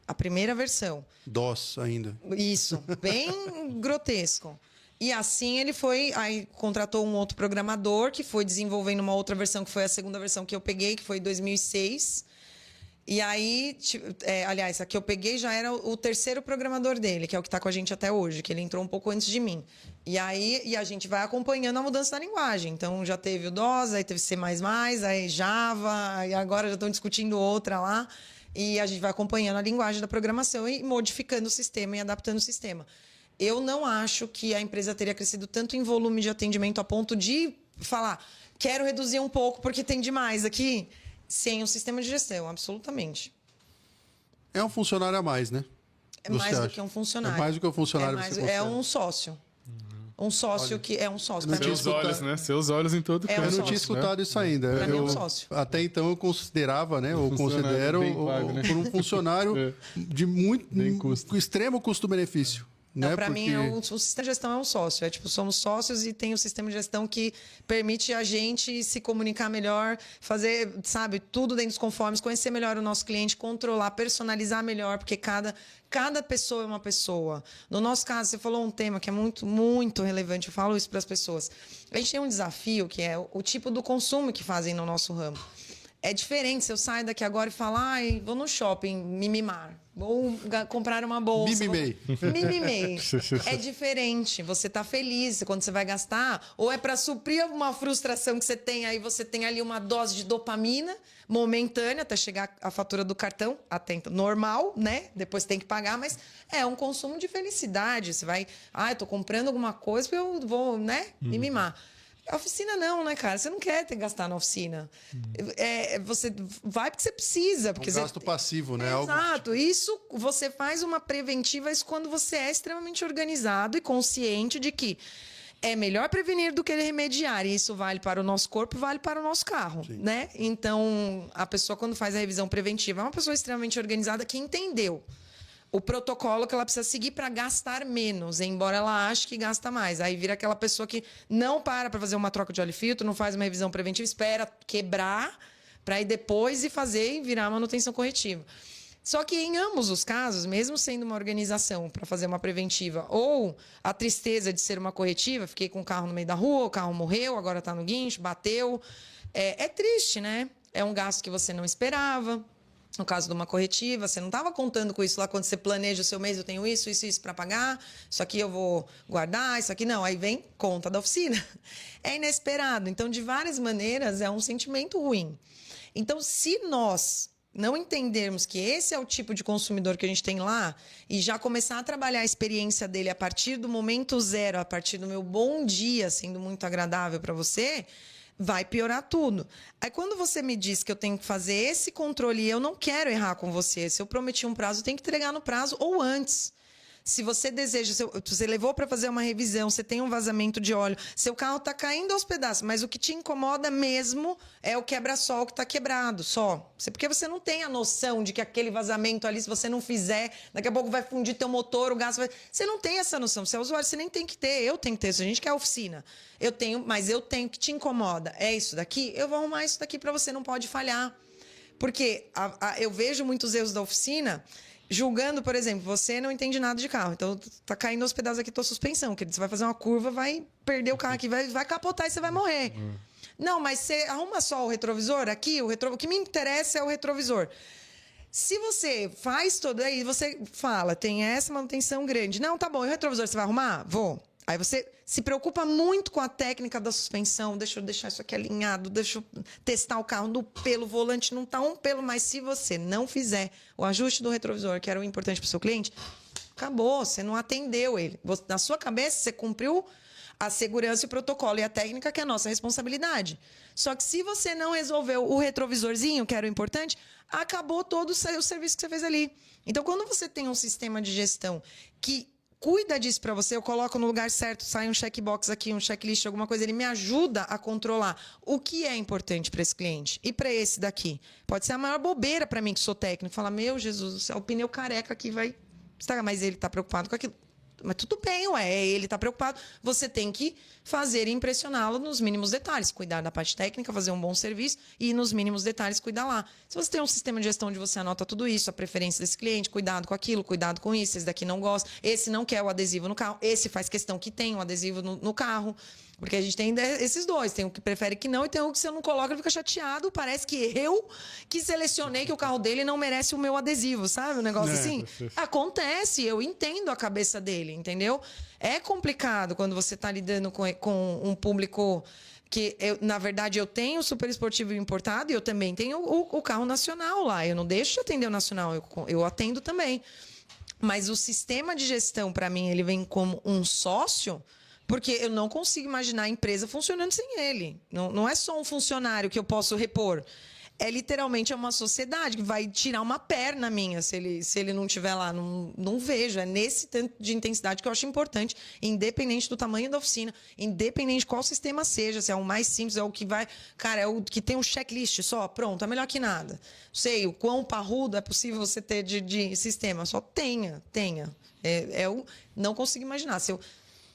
A primeira versão. DOS ainda. Isso, bem grotesco. E assim ele foi, aí contratou um outro programador que foi desenvolvendo uma outra versão, que foi a segunda versão que eu peguei, que foi em 2006. E aí, aliás, a que eu peguei já era o terceiro programador dele, que é o que está com a gente até hoje, que ele entrou um pouco antes de mim. E aí a gente vai acompanhando a mudança da linguagem. Então, já teve o DOS, aí teve C++, aí Java, e agora já estão discutindo outra lá. E a gente vai acompanhando a linguagem da programação e modificando o sistema e adaptando o sistema. Eu não acho que a empresa teria crescido tanto em volume de atendimento a ponto de falar, quero reduzir um pouco porque tem demais aqui. Sem um sistema de gestão, absolutamente. É um funcionário a mais, né? É mais do que um funcionário. É mais do que um funcionário. É um sócio. Um sócio que é um sócio. Seus olhos, né? Seus olhos em todo canto. Eu não tinha escutado isso ainda. Pra mim é um sócio. Até então eu considerava, né? Ou considero pago, né? por um funcionário de muito extremo custo-benefício. Não, né? para mim, o sistema de gestão é um sócio. É tipo, somos sócios e tem o sistema de gestão que permite a gente se comunicar melhor, fazer, sabe, tudo dentro dos conformes, conhecer melhor o nosso cliente, controlar, personalizar melhor, porque cada pessoa é uma pessoa. No nosso caso, você falou um tema que é muito, muito relevante. Eu falo isso para as pessoas. A gente tem um desafio que é o tipo do consumo que fazem no nosso ramo. É diferente se eu saio daqui agora e falo, vou no shopping me mimar, vou comprar uma bolsa. Mimimei. É diferente. Você tá feliz quando você vai gastar, ou é para suprir uma frustração que você tem, aí você tem ali uma dose de dopamina momentânea até chegar a fatura do cartão, atenta, normal, né? Depois tem que pagar, mas é um consumo de felicidade. Você vai, eu tô comprando alguma coisa porque eu vou, né, me mimar. A oficina não, né, cara? Você não quer ter que gastar na oficina. Você vai porque você precisa. Porque gasto passivo, né? Exato. Isso, você faz uma preventiva isso quando você é extremamente organizado e consciente de que é melhor prevenir do que remediar. E isso vale para o nosso corpo, vale para o nosso carro, né? Então, a pessoa, quando faz a revisão preventiva, é uma pessoa extremamente organizada que entendeu o protocolo que ela precisa seguir para gastar menos, embora ela ache que gasta mais. Aí vira aquela pessoa que não para fazer uma troca de óleo e filtro, não faz uma revisão preventiva, espera quebrar para ir depois e fazer e virar manutenção corretiva. Só que em ambos os casos, mesmo sendo uma organização para fazer uma preventiva ou a tristeza de ser uma corretiva, fiquei com o carro no meio da rua, o carro morreu, agora está no guincho, bateu. É triste, né? É um gasto que você não esperava. No caso de uma corretiva, você não estava contando com isso lá quando você planeja o seu mês, eu tenho isso para pagar, isso aqui eu vou guardar, isso aqui não. Aí vem conta da oficina. É inesperado. Então, de várias maneiras, é um sentimento ruim. Então, se nós não entendermos que esse é o tipo de consumidor que a gente tem lá e já começar a trabalhar a experiência dele a partir do momento zero, a partir do meu bom dia, sendo muito agradável para você, vai piorar tudo. Aí quando você me diz que eu tenho que fazer esse controle e eu não quero errar com você, se eu prometi um prazo, eu tenho que entregar no prazo ou antes. Se você deseja, se você levou para fazer uma revisão, você tem um vazamento de óleo, seu carro está caindo aos pedaços, mas o que te incomoda mesmo é o quebra-sol que está quebrado, só. Porque você não tem a noção de que aquele vazamento ali, se você não fizer, daqui a pouco vai fundir teu motor, o gás vai... Você não tem essa noção. Você é usuário, você nem tem que ter. Eu tenho que ter isso. A gente quer oficina. Mas eu tenho que te incomoda. É isso daqui? Eu vou arrumar isso daqui para você, não pode falhar. Porque eu vejo muitos erros da oficina... Julgando, por exemplo, você não entende nada de carro, então tá caindo aos pedaços aqui tua suspensão, que você vai fazer uma curva, vai perder o carro aqui, vai capotar e você vai morrer. Não, mas você arruma só o retrovisor aqui, o que me interessa é o retrovisor. Se você faz todo aí, você fala, tem essa manutenção grande. Não, tá bom, e o retrovisor você vai arrumar? Vou. Aí você se preocupa muito com a técnica da suspensão. Deixa eu deixar isso aqui alinhado, deixa eu testar o carro do pelo, o volante não tá um pelo, mas se você não fizer o ajuste do retrovisor, que era o importante para o seu cliente, acabou, você não atendeu ele. Na sua cabeça, você cumpriu a segurança e o protocolo e a técnica, que é a nossa responsabilidade. Só que se você não resolveu o retrovisorzinho, que era o importante, acabou todo o serviço que você fez ali. Então, quando você tem um sistema de gestão que cuida disso para você, eu coloco no lugar certo, sai um checkbox aqui, um checklist, alguma coisa, ele me ajuda a controlar o que é importante para esse cliente. E para esse daqui? Pode ser a maior bobeira para mim, que sou técnico. Falar, meu Jesus, o pneu careca aqui vai... Mas ele está preocupado com aquilo. Mas tudo bem, ele está preocupado. Você tem que fazer e impressioná-lo nos mínimos detalhes. Cuidar da parte técnica, fazer um bom serviço e nos mínimos detalhes cuidar lá. Se você tem um sistema de gestão onde você anota tudo isso, a preferência desse cliente, cuidado com aquilo, cuidado com isso, esse daqui não gosta, esse não quer o adesivo no carro, esse faz questão que tenha o adesivo no carro. Porque a gente tem esses dois. Tem o que prefere que não e tem o que você não coloca e fica chateado. Parece que eu que selecionei que o carro dele não merece o meu adesivo, sabe? Um negócio assim. Acontece, eu entendo a cabeça dele, entendeu? É complicado quando você está lidando com um público que, na verdade, eu tenho o super esportivo importado e eu também tenho o carro nacional lá. Eu não deixo de atender o nacional, eu atendo também. Mas o sistema de gestão, para mim, ele vem como um sócio... Porque eu não consigo imaginar a empresa funcionando sem ele. Não é só um funcionário que eu posso repor. é literalmente uma sociedade que vai tirar uma perna minha se ele não estiver lá. Não vejo. É nesse tanto de intensidade que eu acho importante, independente do tamanho da oficina, independente de qual sistema seja, se é o mais simples, é o que vai... Cara, é o que tem um checklist só, pronto, é melhor que nada. Sei o quão parrudo é possível você ter de sistema. Só tenha. Eu não consigo imaginar. Se eu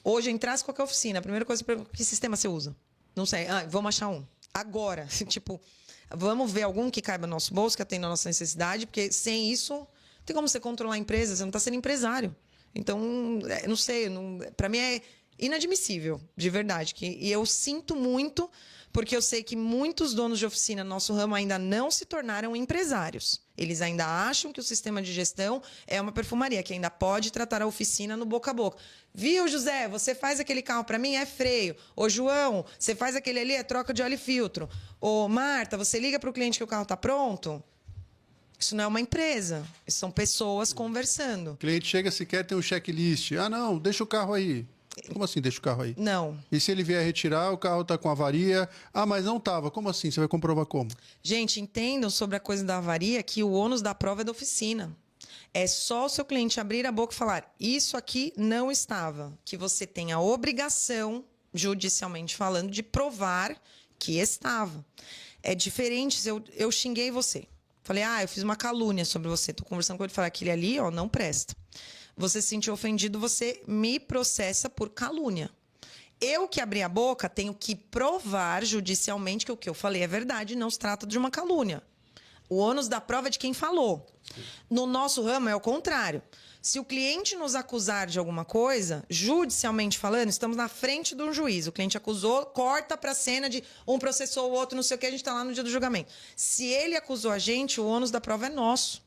hoje entrasse em qualquer oficina, a primeira coisa, que sistema você usa? Não sei. Vamos achar um. Agora. Tipo... Vamos ver algum que caiba no nosso bolso, que atenda a nossa necessidade, porque sem isso, não tem como você controlar a empresa, você não está sendo empresário. Então, não sei, para mim é inadmissível, de verdade. E eu sinto muito, porque eu sei que muitos donos de oficina no nosso ramo ainda não se tornaram empresários. Eles ainda acham que o sistema de gestão é uma perfumaria, que ainda pode tratar a oficina no boca a boca. Viu, José? Você faz aquele carro para mim, é freio. Ô, João, você faz aquele ali, é troca de óleo e filtro. Ô, Marta, você liga para o cliente que o carro está pronto? Isso não é uma empresa. Isso são pessoas conversando. O cliente chega sequer tem um checklist. Não, deixa o carro aí. Como assim deixa o carro aí? Não. E se ele vier retirar, o carro está com avaria? Mas não estava. Como assim? Você vai comprovar como? Gente, entendam sobre a coisa da avaria que o ônus da prova é da oficina. É só o seu cliente abrir a boca e falar: isso aqui não estava. Que você tem a obrigação, judicialmente falando, de provar que estava. É diferente se eu xinguei você. Falei: eu fiz uma calúnia sobre você. Estou conversando com ele e falei: aquele ali, não presta. Você se sentiu ofendido, você me processa por calúnia. Eu que abri a boca tenho que provar judicialmente que o que eu falei é verdade e não se trata de uma calúnia. O ônus da prova é de quem falou. No nosso ramo é o contrário. Se o cliente nos acusar de alguma coisa, judicialmente falando, estamos na frente de um juiz. O cliente acusou, corta para a cena de um processou o outro, não sei o que, a gente está lá no dia do julgamento. Se ele acusou a gente, o ônus da prova é nosso.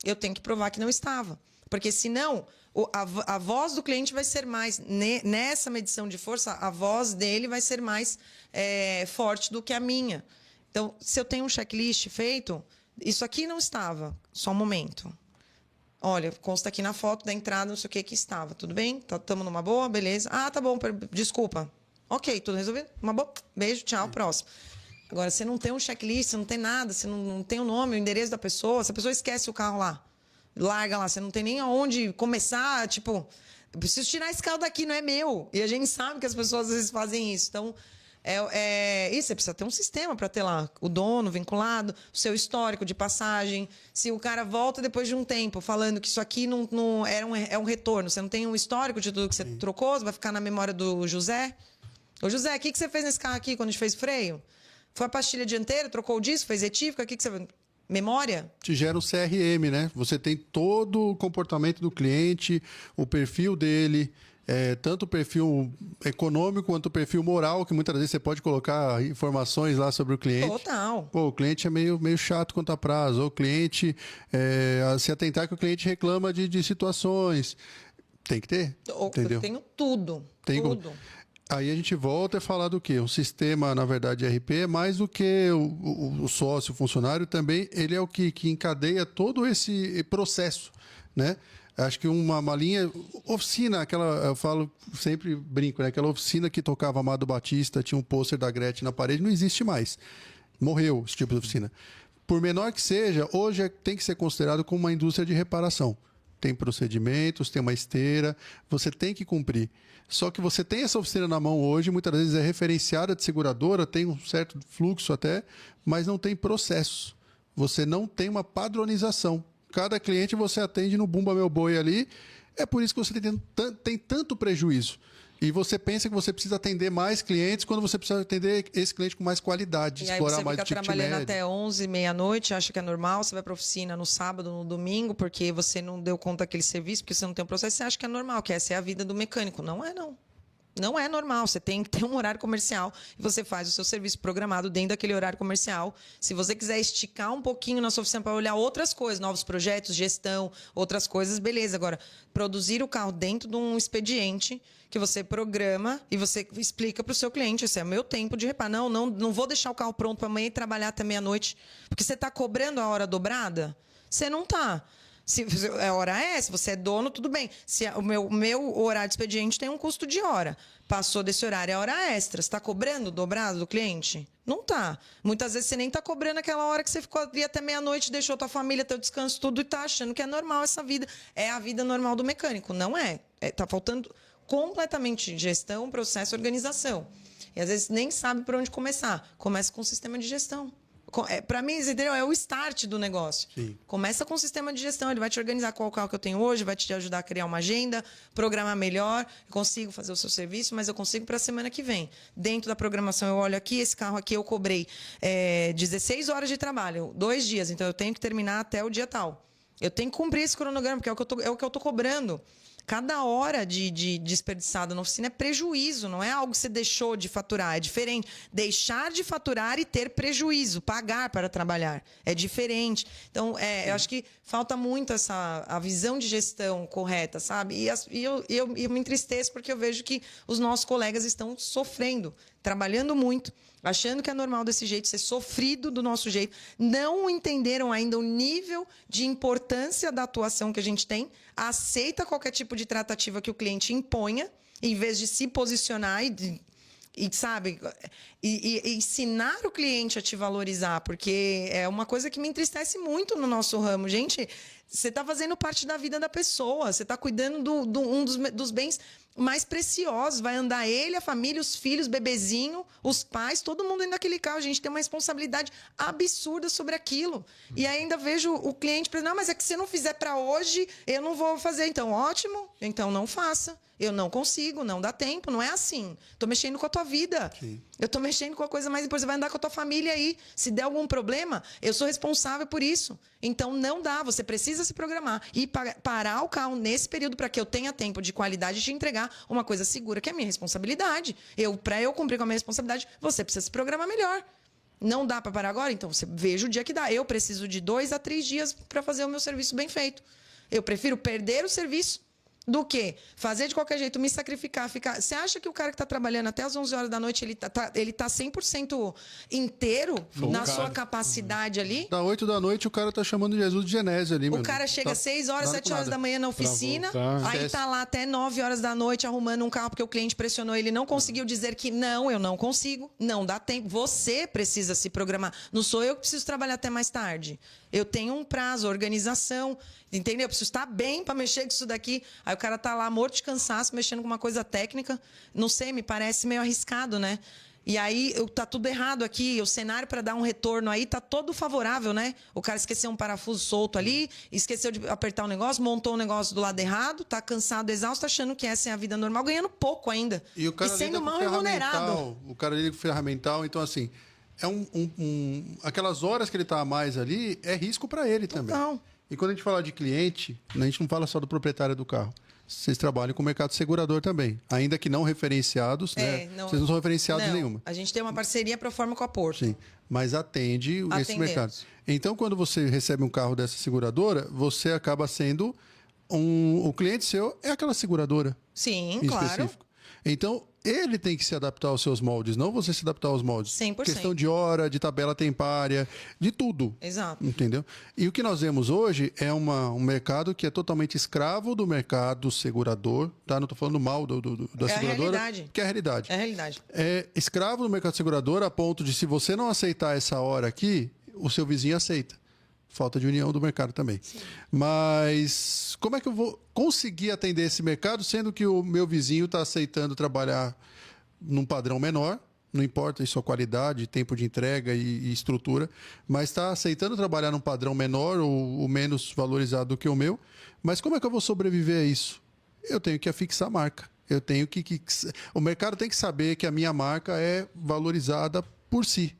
Eu tenho que provar que não estava. Porque senão, a voz do cliente vai ser mais... Nessa medição de força, a voz dele vai ser mais forte do que a minha. Então, se eu tenho um checklist feito, isso aqui não estava. Só um momento. Olha, consta aqui na foto da entrada, não sei o que estava. Tudo bem? Estamos numa boa? Beleza. Tá bom, desculpa. Ok, tudo resolvido? Uma boa? Beijo, tchau, próximo. Agora, você não tem um checklist, você não tem nada, você não tem o nome, o endereço da pessoa, se a pessoa esquece o carro lá, larga lá, você não tem nem aonde começar, tipo, eu preciso tirar esse carro daqui, não é meu. E a gente sabe que as pessoas às vezes fazem isso. Então, isso, você precisa ter um sistema para ter lá o dono vinculado, o seu histórico de passagem. Se o cara volta depois de um tempo falando que isso aqui não é um retorno, você não tem um histórico de tudo que você trocou, você vai ficar na memória do José. Ô, José, o que você fez nesse carro aqui quando a gente fez freio? Foi a pastilha dianteira, trocou o disco, fez retífica, o que você... Memória? Te gera um CRM, né? Você tem todo o comportamento do cliente, o perfil dele, tanto o perfil econômico quanto o perfil moral, que muitas vezes você pode colocar informações lá sobre o cliente. Total. O cliente é meio chato quanto a prazo, ou o cliente se atentar que o cliente reclama de situações. Tem que ter, entendeu? Eu tenho tudo. Tudo. Aí a gente volta a falar do quê? Um sistema, na verdade, RP é mais do que o sócio, o funcionário também, ele é o que encadeia todo esse processo, né? Acho que uma linha... Oficina, aquela... Eu falo, sempre brinco, né? Aquela oficina que tocava Amado Batista, tinha um pôster da Gretchen na parede, não existe mais. Morreu esse tipo de oficina. Por menor que seja, hoje tem que ser considerado como uma indústria de reparação. Tem procedimentos, tem uma esteira, você tem que cumprir. Só que você tem essa oficina na mão hoje, muitas vezes é referenciada de seguradora, tem um certo fluxo até, mas não tem processo. Você não tem uma padronização. Cada cliente você atende no Bumba Meu Boi ali, é por isso que você tem tanto prejuízo. E você pensa que você precisa atender mais clientes quando você precisa atender esse cliente com mais qualidade, explorar mais o ticket médio. E aí você fica trabalhando até 11, meia-noite, acha que é normal, você vai para a oficina no sábado, no domingo, porque você não deu conta daquele serviço, porque você não tem um processo, você acha que é normal, que essa é a vida do mecânico. Não é, não. Não é normal, você tem que ter um horário comercial e você faz o seu serviço programado dentro daquele horário comercial. Se você quiser esticar um pouquinho na sua oficina para olhar outras coisas, novos projetos, gestão, outras coisas, beleza. Agora, produzir o carro dentro de um expediente que você programa e você explica para o seu cliente, esse é o meu tempo de reparo. Não vou deixar o carro pronto para amanhã e trabalhar até meia-noite, porque você está cobrando a hora dobrada? Você não está. Se a hora é, se você é dono, tudo bem. Se o meu horário de expediente tem um custo de hora. Passou desse horário, é hora extra. Você está cobrando dobrado do cliente? Não tá. Muitas vezes você nem está cobrando aquela hora que você ficou ali até meia-noite, deixou tua família, teu descanso, tudo, e tá achando que é normal essa vida. É a vida normal do mecânico. Não é. Tá faltando completamente gestão, processo e organização. E às vezes nem sabe por onde começar. Começa com o sistema de gestão. Para mim, entendeu? É o start do negócio. Sim. Começa com o sistema de gestão, ele vai te organizar qual carro que eu tenho hoje, vai te ajudar a criar uma agenda, programar melhor. Eu consigo fazer o seu serviço, mas eu consigo para a semana que vem. Dentro da programação, eu olho aqui, esse carro aqui eu cobrei 16 horas de trabalho, 2 dias, então eu tenho que terminar até o dia tal. Eu tenho que cumprir esse cronograma, porque é o que eu estou cobrando. Cada hora de desperdiçada na oficina é prejuízo, não é algo que você deixou de faturar, é diferente. Deixar de faturar e ter prejuízo, pagar para trabalhar, é diferente. Então, eu acho que falta muito a visão de gestão correta, sabe? E eu me entristeço porque eu vejo que os nossos colegas estão sofrendo, trabalhando muito, achando que é normal desse jeito, ser sofrido do nosso jeito. Não entenderam ainda o nível de importância da atuação que a gente tem, aceita qualquer tipo de tratativa que o cliente imponha, em vez de se posicionar sabe, ensinar o cliente a te valorizar, porque é uma coisa que me entristece muito no nosso ramo. Gente, você está fazendo parte da vida da pessoa, você está cuidando dos bens mais preciosos. Vai andar ele, a família, os filhos, bebezinho, os pais, todo mundo dentro daquele carro. A gente tem uma responsabilidade absurda sobre aquilo. E ainda vejo o cliente pensando, não, mas é que se não fizer para hoje, eu não vou fazer. Então, ótimo, então não faça. Eu não consigo, não dá tempo, não é assim. Estou mexendo com a tua vida. Sim. Eu estou mexendo com a coisa mais importante. Você vai andar com a tua família aí. Se der algum problema, eu sou responsável por isso. Então, não dá. Você precisa se programar e parar o carro nesse período para que eu tenha tempo de qualidade de te entregar uma coisa segura, que é a minha responsabilidade. Para eu cumprir com a minha responsabilidade, você precisa se programar melhor. Não dá para parar agora? Então, você veja o dia que dá. Eu preciso de 2 a 3 dias para fazer o meu serviço bem feito. Eu prefiro perder o serviço do que fazer de qualquer jeito, me sacrificar, ficar... Você acha que o cara que está trabalhando até as 11 horas da noite, ele tá 100% inteiro na sua capacidade ali? Da 8 da noite, o cara tá chamando Jesus de Genésio ali, O cara chega 6 horas, 7 horas da manhã na oficina, aí tá lá até 9 horas da noite arrumando um carro porque o cliente pressionou, ele não conseguiu dizer que não, eu não consigo, não dá tempo. Você precisa se programar. Não sou eu que preciso trabalhar até mais tarde. Eu tenho um prazo, organização, entendeu? Eu preciso estar bem para mexer com isso daqui. Aí o cara tá lá morto de cansaço, mexendo com uma coisa técnica. Não sei, me parece meio arriscado, né? E aí tá tudo errado aqui. O cenário para dar um retorno aí tá todo favorável, né? O cara esqueceu um parafuso solto ali, esqueceu de apertar o negócio, montou o negócio do lado errado, tá cansado, exausto, achando que essa é a vida normal, ganhando pouco ainda. E o cara sendo mal remunerado. O cara lida com ferramental, então assim... aquelas horas que ele está a mais ali é risco para ele também. Não. E quando a gente fala de cliente, a gente não fala só do proprietário do carro. Vocês trabalham com o mercado segurador também, ainda que não referenciados, né? Vocês não são referenciados nenhuma. A gente tem uma parceria pro forma com a Porto. Sim, mas atende esse mercado. Então, quando você recebe um carro dessa seguradora, você acaba sendo o cliente seu é aquela seguradora. Sim, claro. Específico. Então, ele tem que se adaptar aos seus moldes, não você se adaptar aos moldes. 100%. Questão de hora, de tabela tempária, de tudo. Exato. Entendeu? E o que nós vemos hoje é um mercado que é totalmente escravo do mercado segurador, tá? Não estou falando mal da seguradora. A realidade. Que é a realidade. É a realidade. É escravo do mercado segurador a ponto de, se você não aceitar essa hora aqui, o seu vizinho aceita. Falta de união do mercado também. Sim. Mas como é que eu vou conseguir atender esse mercado, sendo que o meu vizinho está aceitando trabalhar num padrão menor, não importa a sua qualidade, tempo de entrega e estrutura, mas está aceitando trabalhar num padrão menor ou menos valorizado do que o meu. Mas como é que eu vou sobreviver a isso? Eu tenho que afixar a marca. Eu tenho o mercado tem que saber que a minha marca é valorizada por si.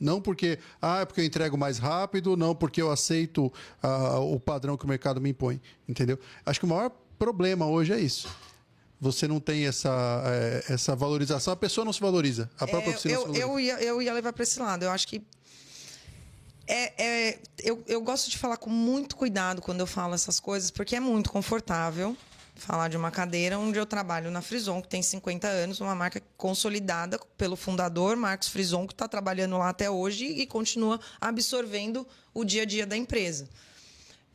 Não porque, é porque eu entrego mais rápido, não porque eu aceito o padrão que o mercado me impõe, entendeu? Acho que o maior problema hoje é isso. Você não tem essa valorização, a pessoa não se valoriza, a própria oficina não se valoriza. Eu ia levar para esse lado. Eu acho que eu gosto de falar com muito cuidado quando eu falo essas coisas, porque é muito confortável falar de uma cadeira onde eu trabalho na Frison, que tem 50 anos, uma marca consolidada pelo fundador, Marcos Frison, que está trabalhando lá até hoje e continua absorvendo o dia a dia da empresa.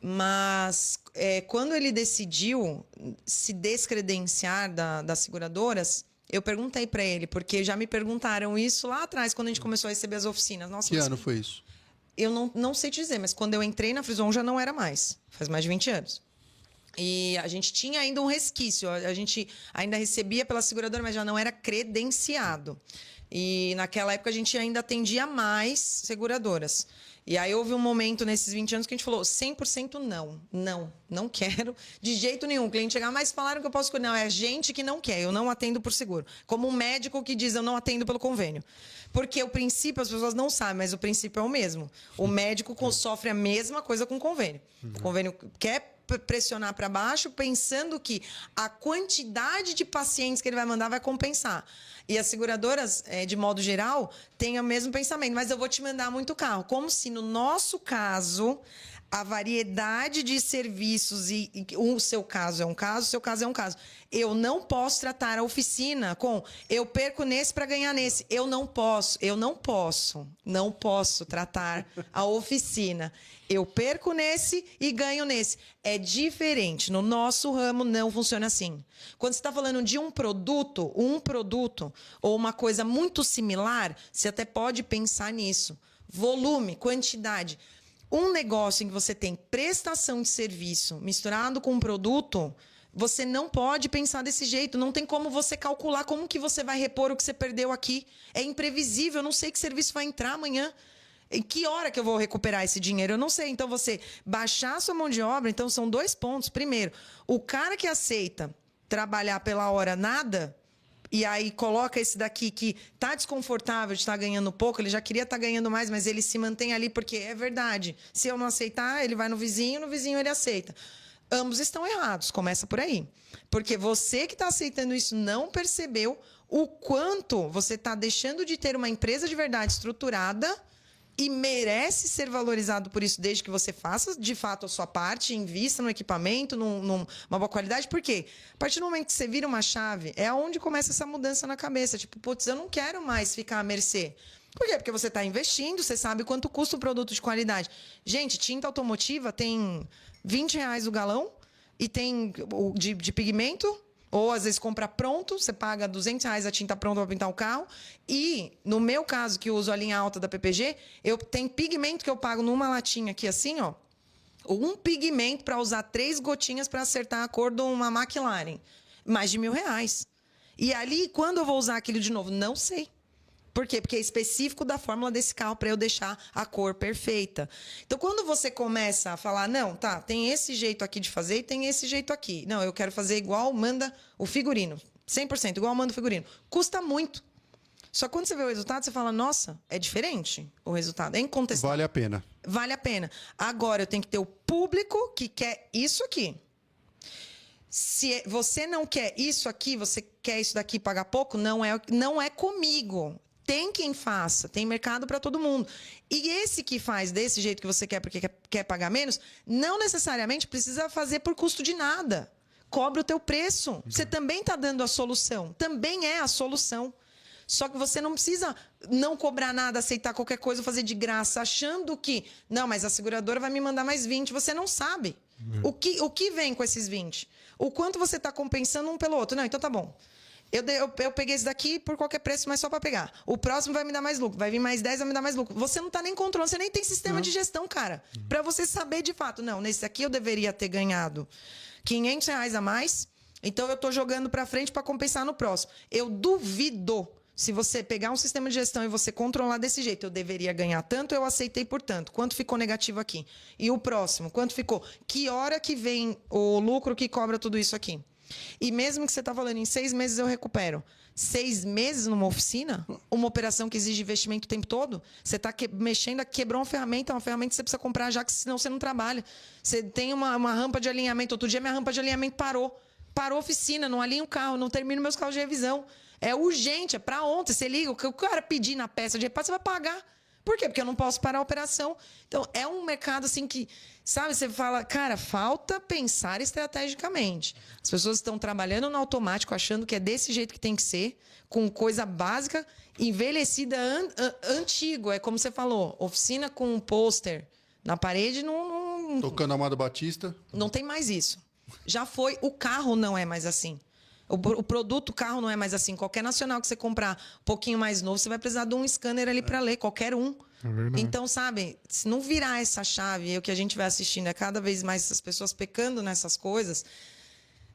Mas quando ele decidiu se descredenciar das seguradoras, eu perguntei para ele, porque já me perguntaram isso lá atrás, quando a gente começou a receber as oficinas. Nossa, Que ano foi isso? Eu não sei te dizer, mas quando eu entrei na Frison já não era mais. Faz mais de 20 anos. E a gente tinha ainda um resquício. A gente ainda recebia pela seguradora, mas já não era credenciado. E naquela época a gente ainda atendia mais seguradoras. E aí houve um momento nesses 20 anos que a gente falou 100% não. Não quero de jeito nenhum. O cliente chegava, mas falaram que eu posso... Não, é a gente que não quer, eu não atendo por seguro. Como um médico que diz, eu não atendo pelo convênio. Porque o princípio, as pessoas não sabem, mas o princípio é o mesmo. O médico sofre a mesma coisa com o convênio. O convênio quer pressionar para baixo, pensando que a quantidade de pacientes que ele vai mandar vai compensar. E as seguradoras, de modo geral, têm o mesmo pensamento. Mas eu vou te mandar muito carro. Como se, no nosso caso, a variedade de serviços e o seu caso é um caso, o seu caso é um caso. Eu não posso tratar a oficina com eu perco nesse para ganhar nesse. Eu não posso tratar a oficina. Eu perco nesse e ganho nesse. É diferente. No nosso ramo não funciona assim. Quando você está falando de um produto ou uma coisa muito similar, você até pode pensar nisso. Volume, quantidade. Um negócio em que você tem prestação de serviço misturado com um produto, você não pode pensar desse jeito. Não tem como você calcular como que você vai repor o que você perdeu aqui. É imprevisível. Eu não sei que serviço vai entrar amanhã. Em que hora que eu vou recuperar esse dinheiro? Eu não sei. Então, você baixar a sua mão de obra, então são 2 pontos. Primeiro, o cara que aceita trabalhar pela hora nada, e aí coloca esse daqui que tá desconfortável de estar ganhando pouco, ele já queria estar ganhando mais, mas ele se mantém ali porque é verdade. Se eu não aceitar, ele vai no vizinho ele aceita. Ambos estão errados, começa por aí. Porque você que está aceitando isso não percebeu o quanto você está deixando de ter uma empresa de verdade estruturada e merece ser valorizado por isso, desde que você faça, de fato, a sua parte, invista no equipamento, numa boa qualidade. Por quê? A partir do momento que você vira uma chave, é onde começa essa mudança na cabeça. Tipo, putz, eu não quero mais ficar à mercê. Por quê? Porque você está investindo, você sabe quanto custa um produto de qualidade. Gente, tinta automotiva tem R$20 o galão e tem de pigmento... Ou, às vezes, compra pronto, você paga R$200 a tinta pronta para pintar o carro. E, no meu caso, que eu uso a linha alta da PPG, eu tenho pigmento que eu pago numa latinha aqui, assim, ó. Um pigmento para usar 3 gotinhas para acertar a cor de uma McLaren. Mais de R$1.000. E ali, quando eu vou usar aquilo de novo? Não sei. Por quê? Porque é específico da fórmula desse carro para eu deixar a cor perfeita. Então, quando você começa a falar, não, tá, tem esse jeito aqui de fazer e tem esse jeito aqui. Não, eu quero fazer igual manda o figurino. 100%, igual manda o figurino. Custa muito. Só que quando você vê o resultado, você fala, nossa, é diferente o resultado. É incontestável. Vale a pena. Vale a pena. Agora, eu tenho que ter o público que quer isso aqui. Se você não quer isso aqui, você quer isso daqui e pagar pouco, não é comigo. Tem quem faça, tem mercado para todo mundo. E esse que faz desse jeito que você quer porque quer pagar menos, não necessariamente precisa fazer por custo de nada. Cobra o teu preço. Você também está dando a solução. Também é a solução. Só que você não precisa não cobrar nada, aceitar qualquer coisa, fazer de graça, achando que... Não, mas a seguradora vai me mandar mais 20. Você não sabe. O que vem com esses 20? O quanto você está compensando um pelo outro. Não, então tá bom. Eu peguei esse daqui por qualquer preço, mas só para pegar. O próximo vai me dar mais lucro. Vai vir mais 10, vai me dar mais lucro. Você não está nem controlando, você nem tem sistema de gestão, cara. Para você saber de fato. Não, nesse aqui eu deveria ter ganhado R$500 a mais. Então eu estou jogando para frente para compensar no próximo. Eu duvido, se você pegar um sistema de gestão e você controlar desse jeito, eu deveria ganhar tanto, eu aceitei por tanto. Quanto ficou negativo aqui? E o próximo, quanto ficou? Que hora que vem o lucro que cobra tudo isso aqui? E mesmo que você está falando, em 6 meses eu recupero. 6 meses numa oficina? Uma operação que exige investimento o tempo todo? Você está mexendo, quebrou uma ferramenta que você precisa comprar já, que senão você não trabalha. Você tem uma rampa de alinhamento. Outro dia minha rampa de alinhamento parou. Parou a oficina, não alinho o carro, não termino meus carros de revisão. É urgente, é para ontem. Você liga, o que o cara pedir na peça de reparo, você vai pagar. Por quê? Porque eu não posso parar a operação. Então, é um mercado assim que, sabe, você fala, cara, falta pensar estrategicamente. As pessoas estão trabalhando no automático, achando que é desse jeito que tem que ser, com coisa básica, envelhecida, antigo. É como você falou, oficina com um pôster na parede, Tocando Amado Batista. Não tem mais isso. Já foi. O carro não é mais assim. O produto, o carro não é mais assim. Qualquer nacional que você comprar um pouquinho mais novo, você vai precisar de um scanner ali para ler, qualquer um. Então, sabe, se não virar essa chave, e o que a gente vai assistindo é cada vez mais as pessoas pecando nessas coisas,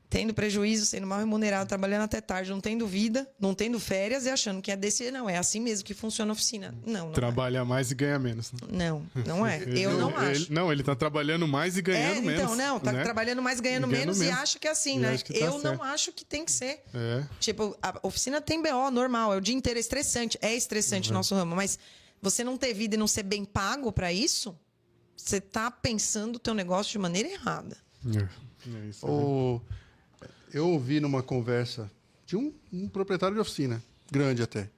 tendo prejuízo, sendo mal remunerado, trabalhando até tarde, não tendo vida, não tendo férias e achando que é desse. Não, é assim mesmo que funciona a oficina. Não Trabalha mais e ganha menos. Né? Não é. Eu não acho. Ele tá trabalhando mais e ganhando menos. Então, não, tá trabalhando mais, ganhando menos e acha que é assim, né? Eu não acho que tem que ser. Tipo, a oficina tem BO normal, é o dia inteiro, é estressante o nosso ramo, mas você não ter vida e não ser bem pago para isso, você tá pensando o teu negócio de maneira errada. É isso, eu ouvi numa conversa de um proprietário de oficina, grande até,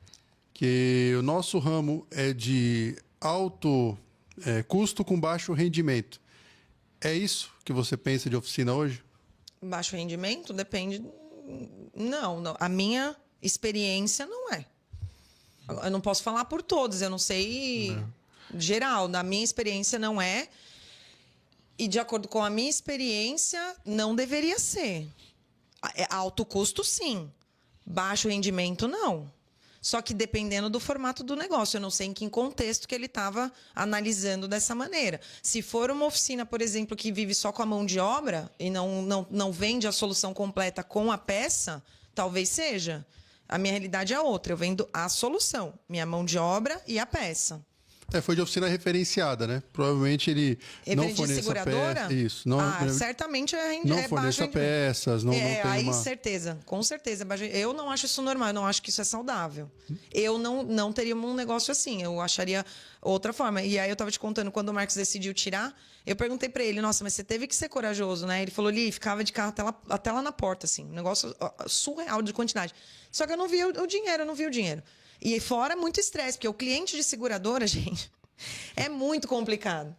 que o nosso ramo é de alto custo com baixo rendimento. É isso que você pensa de oficina hoje? Baixo rendimento? Depende. Não. A minha experiência não é. Eu não posso falar por todos, eu não sei geral. Na minha experiência não é. E de acordo com a minha experiência, não deveria ser. Alto custo, sim. Baixo rendimento, não. Só que dependendo do formato do negócio. Eu não sei em que contexto que ele estava analisando dessa maneira. Se for uma oficina, por exemplo, que vive só com a mão de obra e não vende a solução completa com a peça, talvez seja. A minha realidade é outra. Eu vendo a solução, minha mão de obra e a peça. Foi de oficina referenciada, né? Provavelmente ele não forneça peças. Isso. Certamente não forneça peças. Não tem aí certeza. Com certeza. Eu não acho isso normal. Eu não acho que isso é saudável. Eu não teria um negócio assim. Eu acharia outra forma. E aí eu estava te contando, quando o Marcos decidiu tirar, eu perguntei para ele, nossa, mas você teve que ser corajoso, né? Ele falou, Li, ficava de carro até lá na porta, assim. Um negócio surreal de quantidade. Só que eu não vi o dinheiro. E fora muito estresse, porque o cliente de seguradora, gente, é muito complicado.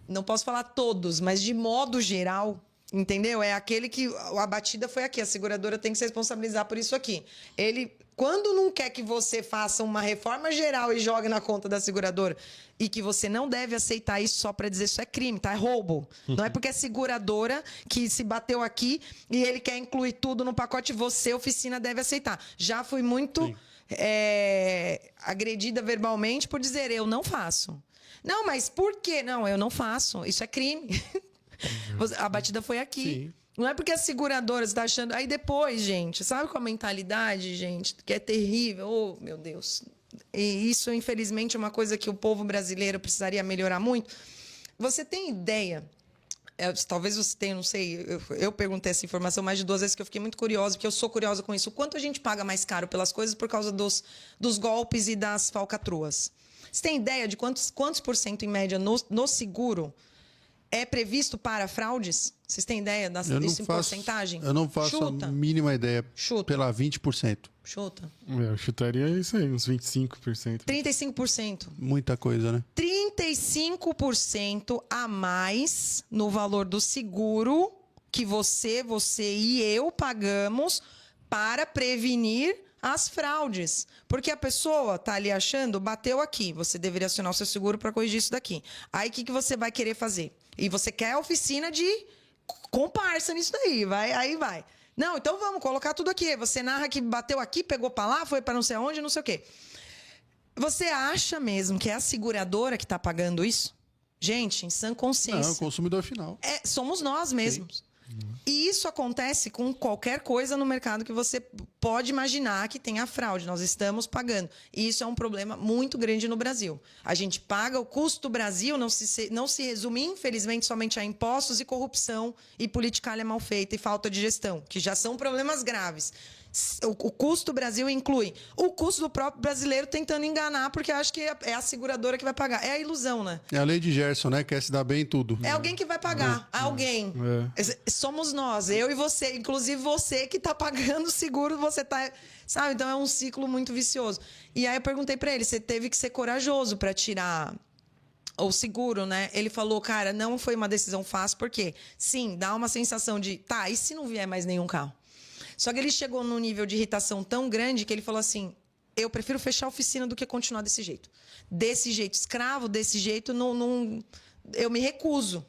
Não posso falar todos, mas de modo geral, entendeu? É aquele que a batida foi aqui, a seguradora tem que se responsabilizar por isso aqui. Ele, quando não quer que você faça uma reforma geral e jogue na conta da seguradora, e que você não deve aceitar isso só para dizer isso é crime, tá? É roubo. Não é porque é seguradora que se bateu aqui e ele quer incluir tudo no pacote, você, oficina, deve aceitar. Já fui muito... agredida verbalmente por dizer eu não faço. Não, mas por quê? Não, eu não faço. Isso é crime. A batida foi aqui. Sim. Não é porque a seguradora está achando... Aí depois, gente, sabe qual a mentalidade, gente, que é terrível? Oh, meu Deus. E isso, infelizmente, é uma coisa que o povo brasileiro precisaria melhorar muito. Você tem ideia... talvez você tenha, não sei, eu perguntei essa informação mais de 2 vezes, que eu fiquei muito curiosa, porque eu sou curiosa com isso. O quanto a gente paga mais caro pelas coisas por causa dos golpes e das falcatruas? Você tem ideia de quantos por cento, em média, no seguro é previsto para fraudes? Vocês têm ideia disso em porcentagem? Eu não faço a mínima ideia. Pela 20%. Chuta. Eu chutaria isso aí, uns 25%. 35%. Muita coisa, né? 35% a mais no valor do seguro que você e eu pagamos para prevenir as fraudes. Porque a pessoa tá ali achando, bateu aqui, você deveria acionar o seu seguro para corrigir isso daqui. Aí o que você vai querer fazer? E você quer a oficina de comparsa nisso daí, aí vai. Não, então vamos colocar tudo aqui. Você narra que bateu aqui, pegou para lá, foi para não sei aonde, não sei o quê. Você acha mesmo que é a seguradora que está pagando isso? Gente, em sã consciência. Não, é o consumidor final. Somos nós mesmos. Sim. E isso acontece com qualquer coisa no mercado que você pode imaginar que tenha fraude. Nós estamos pagando. E isso é um problema muito grande no Brasil. A gente paga, o custo do Brasil não se resume, infelizmente, somente a impostos e corrupção e politicalha mal feita e falta de gestão, que já são problemas graves. O custo do Brasil inclui o custo do próprio brasileiro tentando enganar, porque acha que é a seguradora que vai pagar. É a ilusão, né? É a lei de Gerson, né? Quer se dar bem em tudo. É alguém que vai pagar. Alguém. Somos nós, eu e você. Inclusive você que está pagando o seguro, você tá... Sabe? Então é um ciclo muito vicioso. E aí eu perguntei para ele, você teve que ser corajoso para tirar o seguro, né? Ele falou, cara, não foi uma decisão fácil, porque sim, dá uma sensação de, tá, e se não vier mais nenhum carro? Só que ele chegou num nível de irritação tão grande que ele falou assim, eu prefiro fechar a oficina do que continuar desse jeito. Desse jeito, escravo, desse jeito, eu me recuso.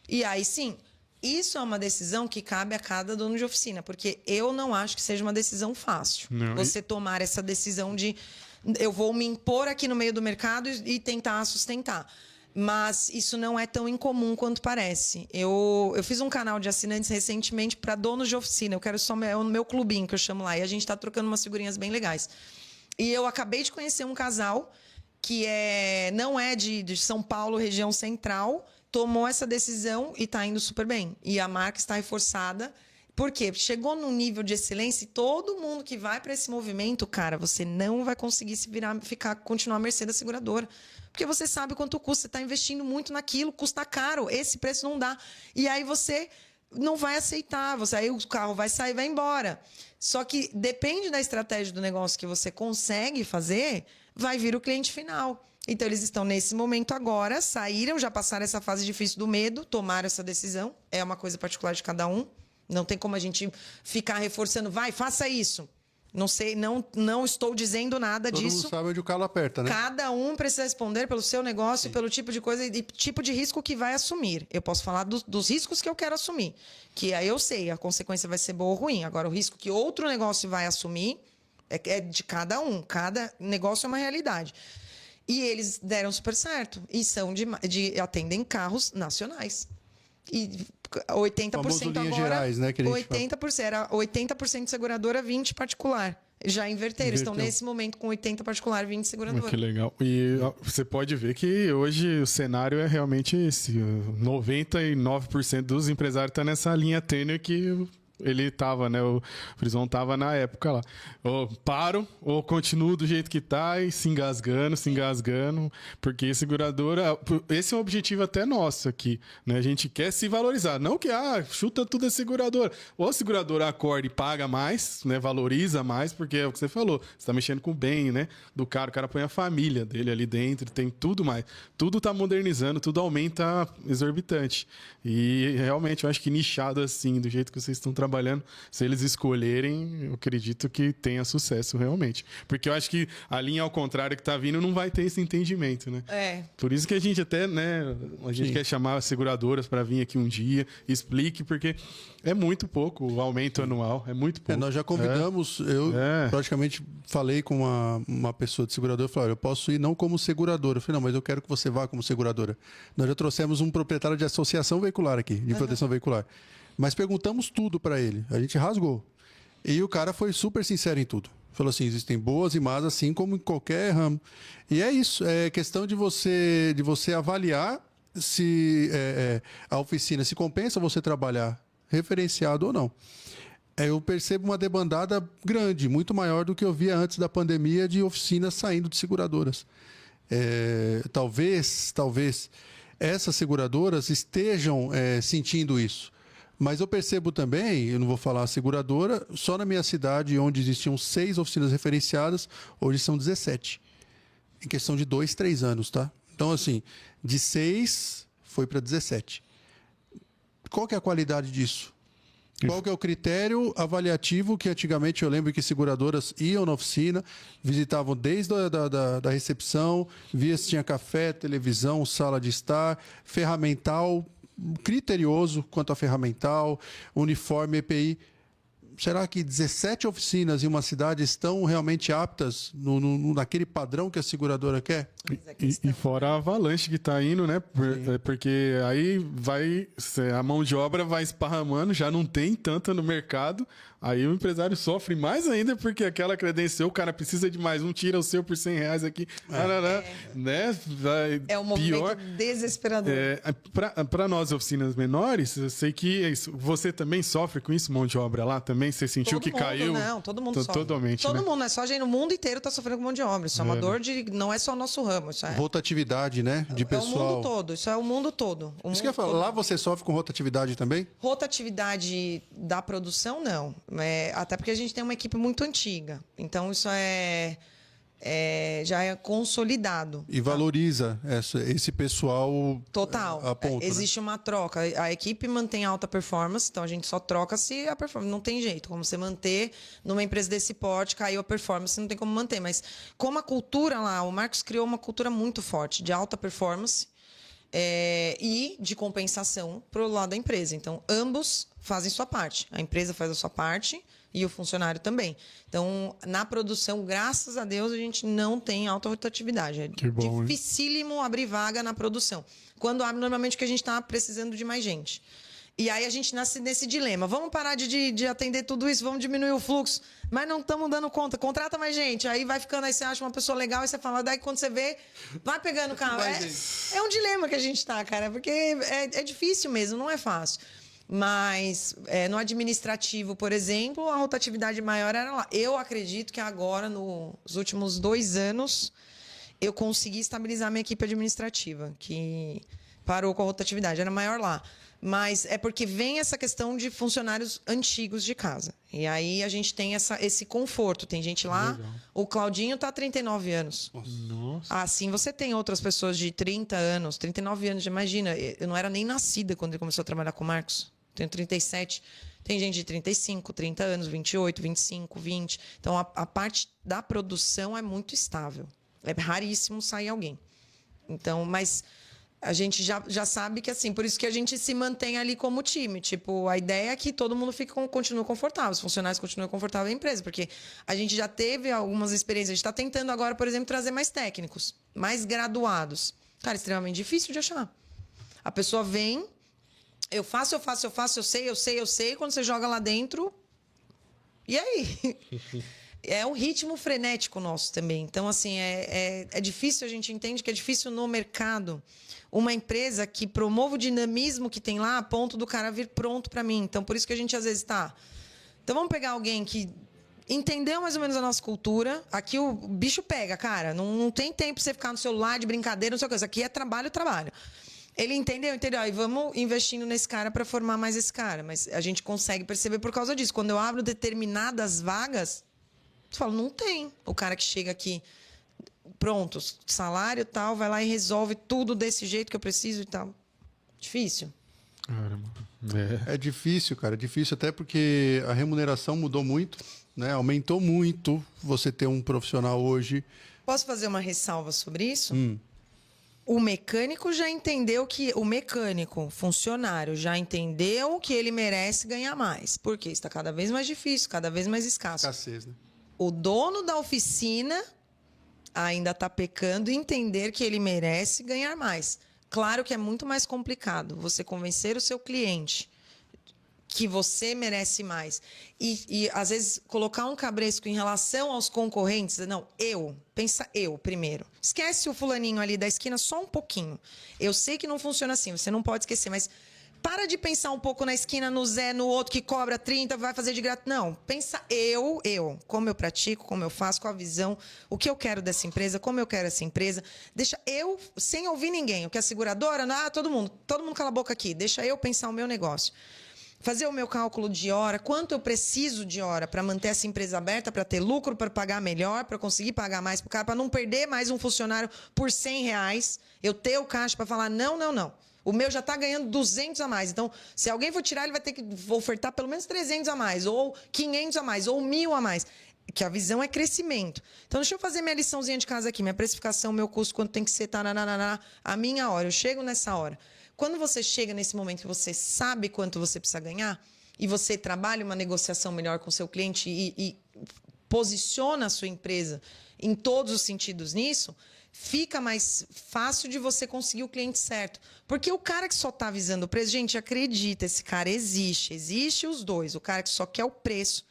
E aí, sim, isso é uma decisão que cabe a cada dono de oficina, porque eu não acho que seja uma decisão fácil. Não, você tomar essa decisão de eu vou me impor aqui no meio do mercado e tentar sustentar. Mas isso não é tão incomum quanto parece. Eu fiz um canal de assinantes recentemente para donos de oficina. Eu quero só o meu clubinho, que eu chamo lá. E a gente está trocando umas figurinhas bem legais. E eu acabei de conhecer um casal que não é de São Paulo, região central, tomou essa decisão e está indo super bem. E a marca está reforçada. Por quê? Chegou num nível de excelência e todo mundo que vai para esse movimento, cara, você não vai conseguir continuar à mercê da seguradora. Porque você sabe quanto custa, você está investindo muito naquilo, custa caro, esse preço não dá. E aí você não vai aceitar, aí o carro vai sair e vai embora. Só que depende da estratégia do negócio que você consegue fazer, vai vir o cliente final. Então, eles estão nesse momento agora, saíram, já passaram essa fase difícil do medo, tomaram essa decisão, é uma coisa particular de cada um. Não tem como a gente ficar reforçando, vai, faça isso. Não sei, não estou dizendo nada disso. Todo mundo sabe onde o calo aperta, né? Cada um precisa responder pelo seu negócio, pelo tipo de coisa e tipo de risco que vai assumir. Eu posso falar dos riscos que eu quero assumir. Que aí eu sei, a consequência vai ser boa ou ruim. Agora, o risco que outro negócio vai assumir é de cada um. Cada negócio é uma realidade. E eles deram super certo. E são atendem carros nacionais. E 80% agora, gerais, né, que a gente 80%, era 80% seguradora, 20% particular. Já inverteram, estão nesse momento com 80% particular, 20% seguradora. Que legal. E você pode ver que hoje o cenário é realmente esse. 99% dos empresários estão nessa linha tênue que ele estava, né? O Frison estava na época lá. Ou paro, ou continuo do jeito que está e se engasgando, porque seguradora... Esse é um objetivo até nosso aqui, né? A gente quer se valorizar. Não que, chuta tudo a seguradora. Ou a seguradora acorda e paga mais, né? Valoriza mais, porque é o que você falou. Você está mexendo com o bem, né? Do cara. O cara põe a família dele ali dentro, tem tudo mais. Tudo está modernizando, tudo aumenta exorbitante. E realmente, eu acho que nichado assim, do jeito que vocês estão trabalhando, se eles escolherem, eu acredito que tenha sucesso realmente. Porque eu acho que a linha ao contrário que tá vindo não vai ter esse entendimento, né? Por isso que a gente até, né, quer chamar as seguradoras para vir aqui um dia, explique, porque é muito pouco o aumento anual, é muito pouco. Nós já convidamos, eu praticamente falei com uma pessoa de seguradora, falei, eu posso ir não como seguradora. Eu falei, não, mas eu quero que você vá como seguradora. Nós já trouxemos um proprietário de associação veicular aqui, de proteção veicular. Mas perguntamos tudo para ele. A gente rasgou. E o cara foi super sincero em tudo. Falou assim, existem boas e más, assim como em qualquer ramo. E é isso. É questão de você avaliar se a oficina se compensa você trabalhar referenciado ou não. Eu percebo uma debandada grande, muito maior do que eu via antes da pandemia de oficinas saindo de seguradoras. Talvez essas seguradoras estejam sentindo isso. Mas eu percebo também, eu não vou falar seguradora, só na minha cidade, onde existiam 6 oficinas referenciadas, hoje são 17. Em questão de 2, 3 anos, tá? Então, assim, de 6 foi para 17. Qual que é a qualidade disso? Qual que é o critério avaliativo que antigamente eu lembro que seguradoras iam na oficina, visitavam desde da recepção, via se tinha café, televisão, sala de estar, ferramental, criterioso quanto a ferramental, uniforme, EPI. Será que 17 oficinas em uma cidade estão realmente aptas naquele padrão que a seguradora quer? E fora a avalanche que está indo, né? Porque aí a mão de obra vai esparramando, já não tem tanta no mercado. Aí o empresário sofre mais ainda, porque aquela credencial, o cara precisa de mais um, tira o seu por R$100 aqui. Né? É um movimento desesperador. Para nós, oficinas menores, eu sei que você também sofre com isso, mão de obra lá também? Você sentiu que caiu? Não, todo mundo sofre. Totalmente, todo né? mundo, não é só a gente, no mundo inteiro está sofrendo com mão de obra. Isso é uma dor não é só o nosso ramo. Isso rotatividade, né? De pessoal. É o mundo todo, isso é o mundo todo. Isso que eu ia falar, lá você sofre com rotatividade também? Rotatividade da produção, não. Até porque a gente tem uma equipe muito antiga. Então, isso já é consolidado. E valoriza esse pessoal. Total. A ponto, existe uma troca. A equipe mantém alta performance, então a gente só troca se a performance. Não tem jeito. Como você manter numa empresa desse porte, caiu a performance, não tem como manter. Mas como a cultura lá, o Marcos criou uma cultura muito forte de alta performance. e de compensação para o lado da empresa. Então, ambos fazem sua parte. A empresa faz a sua parte e o funcionário também. Então, na produção, graças a Deus, a gente não tem alta rotatividade. É dificílimo abrir vaga na produção. Quando abre, normalmente, que a gente está precisando de mais gente. E aí a gente nasce nesse dilema. Vamos parar de atender tudo isso, vamos diminuir o fluxo, mas não estamos dando conta. Contrata mais gente. Aí vai ficando, aí você acha uma pessoa legal, e você fala, daí quando você vê, vai pegando o carro. É um dilema que a gente está, cara, porque é difícil mesmo, não é fácil. Mas no administrativo, por exemplo, a rotatividade maior era lá. Eu acredito que agora, nos últimos 2 anos, eu consegui estabilizar minha equipe administrativa, que parou com a rotatividade, era maior lá. Mas é porque vem essa questão de funcionários antigos de casa. E aí a gente tem esse conforto. Tem gente lá, legal. O Claudinho está há 39 anos. Nossa. Assim você tem outras pessoas de 30 anos, 39 anos. Imagina, eu não era nem nascida quando ele começou a trabalhar com o Marcos. Tenho 37. Tem gente de 35, 30 anos, 28, 25, 20. Então a parte da produção é muito estável. É raríssimo sair alguém. Então, mas a gente já sabe que, assim, por isso que a gente se mantém ali como time. Tipo, a ideia é que todo mundo continue confortável, os funcionários continuem confortáveis na empresa, porque a gente já teve algumas experiências. A gente está tentando agora, por exemplo, trazer mais técnicos, mais graduados. Cara, é extremamente difícil de achar. A pessoa vem, eu faço, eu sei. Quando você joga lá dentro, e aí? É um ritmo frenético nosso também. Então, assim, é difícil, a gente entende que é difícil no mercado uma empresa que promova o dinamismo que tem lá a ponto do cara vir pronto para mim. Então, por isso que a gente às vezes está... Então, vamos pegar alguém que entendeu mais ou menos a nossa cultura. Aqui o bicho pega, cara. Não tem tempo pra você ficar no celular de brincadeira, não sei o que. Isso aqui é trabalho. Ele entendeu. E vamos investindo nesse cara para formar mais esse cara. Mas a gente consegue perceber por causa disso. Quando eu abro determinadas vagas, você fala, não tem. O cara que chega aqui... Pronto, salário tal, vai lá e resolve tudo desse jeito que eu preciso e tal. Difícil. Caramba. É difícil, cara. É difícil até porque a remuneração mudou muito, né? Aumentou muito você ter um profissional hoje. Posso fazer uma ressalva sobre isso? O mecânico já entendeu que... O mecânico, funcionário, já entendeu que ele merece ganhar mais. Porque está cada vez mais difícil, cada vez mais escasso. Escassez, né? O dono da oficina ainda está pecando em entender que ele merece ganhar mais. Claro que é muito mais complicado você convencer o seu cliente que você merece mais. E às vezes, colocar um cabresco em relação aos concorrentes. Não, pensa eu primeiro. Esquece o fulaninho ali da esquina só um pouquinho. Eu sei que não funciona assim, você não pode esquecer, mas... Para de pensar um pouco na esquina, no Zé, no outro que cobra 30, vai fazer de graça. Não, pensa eu, como eu pratico, como eu faço, com a visão, o que eu quero dessa empresa, como eu quero essa empresa. Deixa eu, sem ouvir ninguém, o que a seguradora, todo mundo cala a boca aqui, deixa eu pensar o meu negócio. Fazer o meu cálculo de hora, quanto eu preciso de hora para manter essa empresa aberta, para ter lucro, para pagar melhor, para conseguir pagar mais para o cara, para não perder mais um funcionário por R$100, eu ter o caixa para falar não. O meu já está ganhando 200 a mais. Então, se alguém for tirar, ele vai ter que ofertar pelo menos 300 a mais, ou 500 a mais, ou 1.000 a mais. Que a visão é crescimento. Então, deixa eu fazer minha liçãozinha de casa aqui. Minha precificação, meu custo, quanto tem que ser, a minha hora. Eu chego nessa hora. Quando você chega nesse momento que você sabe quanto você precisa ganhar, e você trabalha uma negociação melhor com o seu cliente e posiciona a sua empresa em todos os sentidos nisso... Fica mais fácil de você conseguir o cliente certo. Porque o cara que só está visando o preço... Gente, acredita, esse cara existe. Existe os dois. O cara que só quer o preço.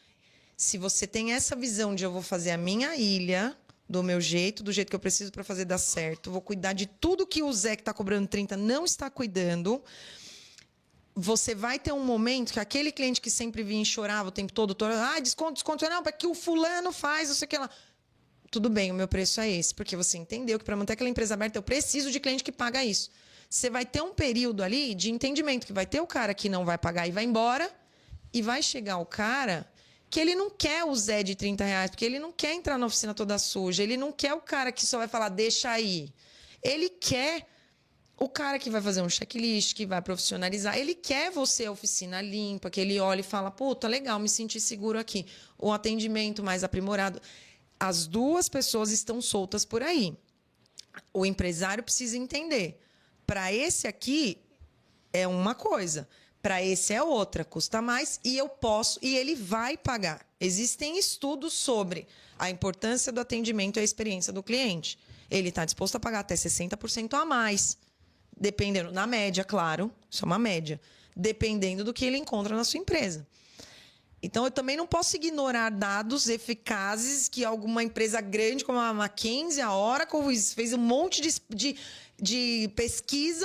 Se você tem essa visão de eu vou fazer a minha ilha do meu jeito, do jeito que eu preciso para fazer dar certo, vou cuidar de tudo que o Zé que está cobrando 30 não está cuidando... Você vai ter um momento que aquele cliente que sempre vinha e chorava o tempo todo... desconto. Não, porque o fulano faz, não sei o que lá... Tudo bem, o meu preço é esse, porque você entendeu que para manter aquela empresa aberta eu preciso de cliente que paga isso. Você vai ter um período ali de entendimento, que vai ter o cara que não vai pagar e vai embora, e vai chegar o cara que ele não quer o Zé de R$30, porque ele não quer entrar na oficina toda suja, ele não quer o cara que só vai falar, deixa aí. Ele quer o cara que vai fazer um checklist, que vai profissionalizar, ele quer você, a oficina limpa, que ele olha e fala, puta, legal, me senti seguro aqui. O atendimento mais aprimorado... As duas pessoas estão soltas por aí. O empresário precisa entender. para esse aqui é uma coisa, para esse é outra, custa mais e eu posso e ele vai pagar. Existem estudos sobre a importância do atendimento e a experiência do cliente. Ele está disposto a pagar até 60% a mais, dependendo, na média, claro, isso é uma média, dependendo do que ele encontra na sua empresa. Então, eu também não posso ignorar dados eficazes que alguma empresa grande, como a McKinsey, a Oracle, fez um monte de pesquisa.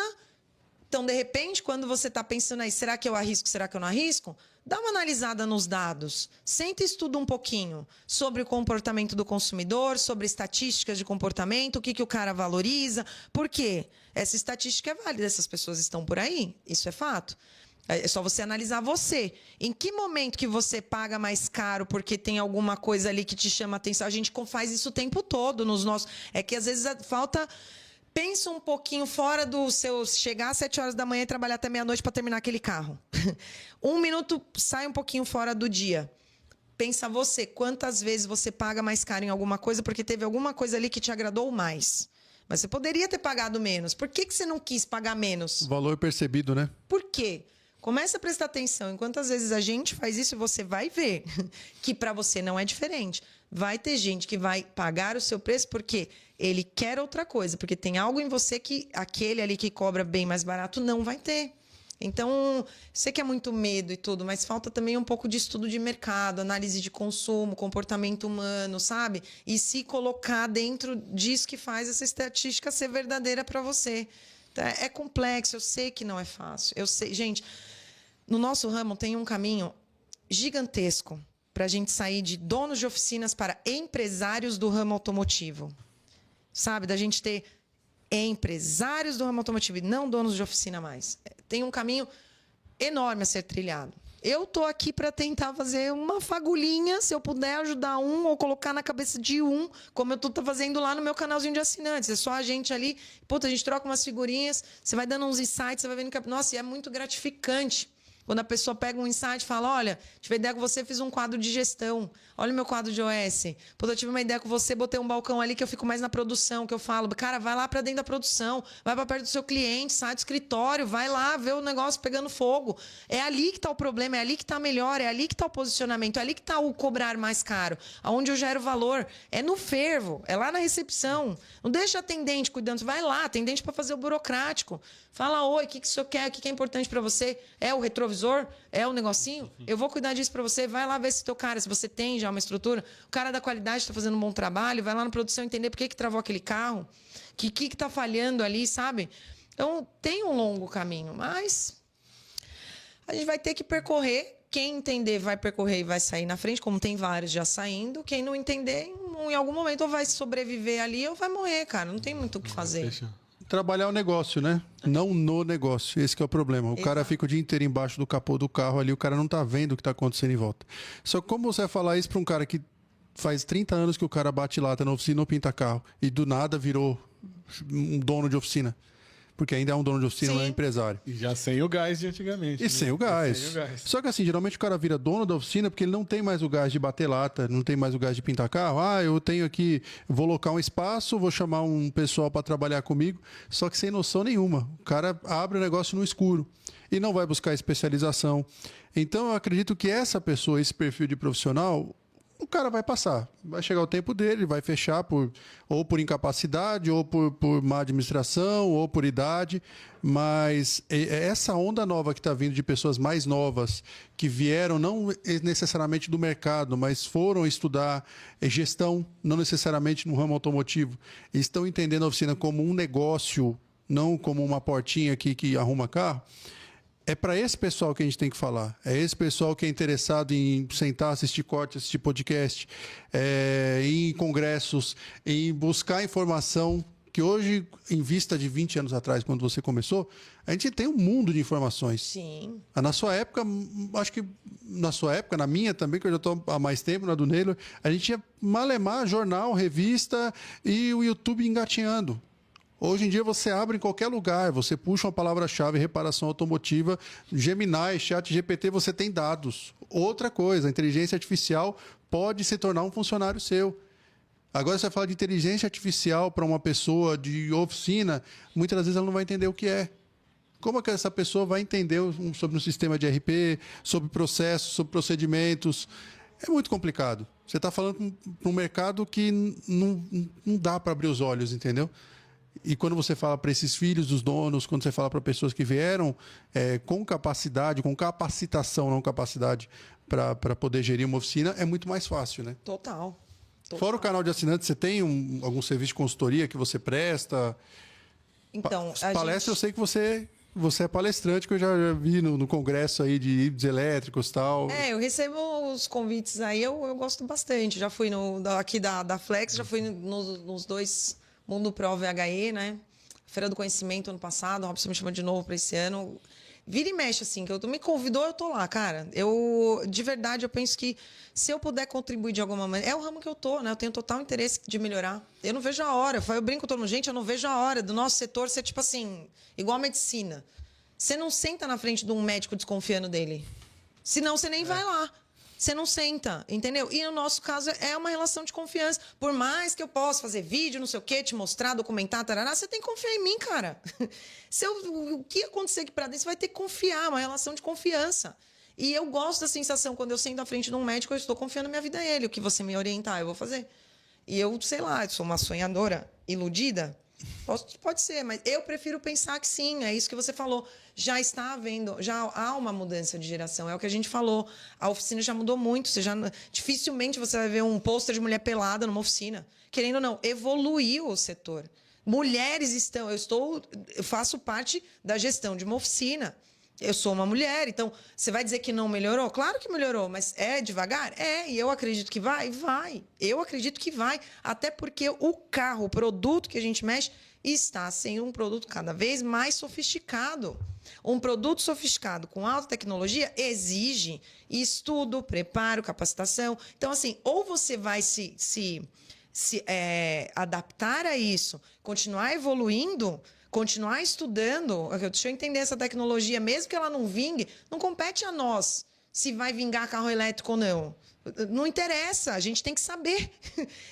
Então, de repente, quando você está pensando aí, será que eu arrisco, será que eu não arrisco? Dá uma analisada nos dados. Senta e estuda um pouquinho sobre o comportamento do consumidor, sobre estatísticas de comportamento, o que o cara valoriza. Por quê? Essa estatística é válida, essas pessoas estão por aí, isso é fato. É só você analisar você. Em que momento que você paga mais caro porque tem alguma coisa ali que te chama a atenção? A gente faz isso o tempo todo nos nossos... É que às vezes falta... Pensa um pouquinho fora do seu... Chegar às 7 horas da manhã e trabalhar até meia-noite para terminar aquele carro. 1 minuto, sai um pouquinho fora do dia. Pensa você, quantas vezes você paga mais caro em alguma coisa porque teve alguma coisa ali que te agradou mais. Mas você poderia ter pagado menos. Por que você não quis pagar menos? Valor percebido, né? Por quê? Começa a prestar atenção em quantas vezes a gente faz isso e você vai ver que para você não é diferente. Vai ter gente que vai pagar o seu preço porque ele quer outra coisa, porque tem algo em você que aquele ali que cobra bem mais barato não vai ter. Então, sei que é muito medo e tudo, mas falta também um pouco de estudo de mercado, análise de consumo, comportamento humano, sabe? E se colocar dentro disso que faz essa estatística ser verdadeira para você. É complexo, eu sei que não é fácil. Eu sei, gente, no nosso ramo tem um caminho gigantesco para a gente sair de donos de oficinas para empresários do ramo automotivo. Sabe? Da gente ter empresários do ramo automotivo e não donos de oficina mais. Tem um caminho enorme a ser trilhado. Eu estou aqui para tentar fazer uma fagulhinha, se eu puder ajudar um ou colocar na cabeça de um, como eu estou fazendo lá no meu canalzinho de assinantes. É só a gente ali, puta, a gente troca umas figurinhas, você vai dando uns insights, você vai vendo que... Nossa, e é muito gratificante. Quando a pessoa pega um insight e fala, olha, tive uma ideia com você, fiz um quadro de gestão. Olha o meu quadro de OS. Pô, eu tive uma ideia com você, botei um balcão ali que eu fico mais na produção, que eu falo, cara, vai lá para dentro da produção, vai para perto do seu cliente, sai do escritório, vai lá ver o negócio pegando fogo. É ali que está o problema, é ali que está melhor, é ali que está o posicionamento, é ali que está o cobrar mais caro. Aonde eu gero valor, é no fervo, é lá na recepção. Não deixa atendente cuidando, vai lá, atendente para fazer o burocrático. Fala, oi, o que o senhor quer, o que é importante para você? É o retrovisor? É o negocinho? Eu vou cuidar disso para você. Vai lá ver se teu cara, se você tem já uma estrutura. O cara da qualidade está fazendo um bom trabalho. Vai lá na produção entender por que travou aquele carro. O que está falhando ali, sabe? Então, tem um longo caminho, mas a gente vai ter que percorrer. Quem entender vai percorrer e vai sair na frente, como tem vários já saindo. Quem não entender, em algum momento ou vai sobreviver ali ou vai morrer, cara. Não tem muito o que fazer. Trabalhar o negócio, né? Não no negócio. Esse que é o problema. O cara fica o dia inteiro embaixo do capô do carro ali, o cara não tá vendo o que tá acontecendo em volta. Só que como você vai falar isso para um cara que faz 30 anos que o cara bate lata na oficina ou pinta carro e do nada virou um dono de oficina? Porque ainda é um dono de oficina, não é um empresário. E já sem o gás de antigamente. E sem o gás. Só que assim, geralmente o cara vira dono da oficina porque ele não tem mais o gás de bater lata, não tem mais o gás de pintar carro. Ah, eu tenho aqui, vou locar um espaço, vou chamar um pessoal para trabalhar comigo. Só que sem noção nenhuma. O cara abre o negócio no escuro e não vai buscar especialização. Então eu acredito que essa pessoa, esse perfil de profissional, o cara vai passar. Vai chegar o tempo dele, vai fechar ou por incapacidade, ou por má administração, ou por idade. Mas essa onda nova que está vindo de pessoas mais novas, que vieram não necessariamente do mercado, mas foram estudar gestão, não necessariamente no ramo automotivo, e estão entendendo a oficina como um negócio, não como uma portinha aqui que arruma carro. É para esse pessoal que a gente tem que falar. É esse pessoal que é interessado em sentar, assistir corte, assistir podcast, ir em congressos, em buscar informação, que hoje, em vista de 20 anos atrás, quando você começou, a gente tem um mundo de informações. Sim. Na sua época, acho que na sua época, na minha também, que eu já estou há mais tempo, na do Neylor, a gente ia malemar jornal, revista e o YouTube engatinhando. Hoje em dia você abre em qualquer lugar, você puxa uma palavra-chave, reparação automotiva, Gemini, ChatGPT, você tem dados. Outra coisa, a inteligência artificial pode se tornar um funcionário seu. Agora, você fala de inteligência artificial para uma pessoa de oficina, muitas das vezes ela não vai entender o que é. Como é que essa pessoa vai entender sobre um sistema de RP, sobre processos, sobre procedimentos? É muito complicado. Você está falando para um mercado que não dá para abrir os olhos, entendeu? E quando você fala para esses filhos dos donos, quando você fala para pessoas que vieram com capacidade, com capacitação, não capacidade, para poder gerir uma oficina, é muito mais fácil, né? Total. Fora o canal de assinantes, você tem algum serviço de consultoria que você presta? Então, palestra, eu sei que você é palestrante, que eu já vi no congresso aí de híbridos elétricos e tal. Eu recebo os convites aí, eu gosto bastante. Já fui aqui da Flex, já fui nos 2 Mundo Pro VHE, né? Feira do Conhecimento ano passado, o Robson me chamou de novo para esse ano. Vira e mexe, assim, que me convidou, eu tô lá, cara. De verdade, eu penso que se eu puder contribuir de alguma maneira... É o ramo que eu tô, né? Eu tenho total interesse de melhorar. Eu não vejo a hora. Eu brinco com todo mundo, gente, eu não vejo a hora do nosso setor ser, tipo assim, igual a medicina. Você não senta na frente de um médico desconfiando dele. Senão você nem vai lá. Você não senta, entendeu? E no nosso caso é uma relação de confiança. Por mais que eu possa fazer vídeo, não sei o quê, te mostrar, documentar, tarará, você tem que confiar em mim, cara. O que acontecer aqui pra dentro, você vai ter que confiar, uma relação de confiança. E eu gosto da sensação, quando eu sento à frente de um médico, eu estou confiando minha vida a ele. O que você me orientar, eu vou fazer. E eu, sei lá, eu sou uma sonhadora iludida. Pode ser, mas eu prefiro pensar que sim, é isso que você falou. Já está havendo, já há uma mudança de geração, é o que a gente falou. A oficina já mudou muito, dificilmente você vai ver um pôster de mulher pelada numa oficina. Querendo ou não, evoluiu o setor. Mulheres eu faço parte da gestão de uma oficina. Eu sou uma mulher, então você vai dizer que não melhorou? Claro que melhorou, mas é devagar? E eu acredito que vai? Vai. Eu acredito que vai, até porque o carro, o produto que a gente mexe, está sendo um produto cada vez mais sofisticado. Um produto sofisticado com alta tecnologia exige estudo, preparo, capacitação. Então, assim, ou você vai se adaptar a isso, continuar evoluindo, continuar estudando. Deixa eu entender essa tecnologia, mesmo que ela não vingue, não compete a nós se vai vingar carro elétrico ou não. Não interessa, a gente tem que saber.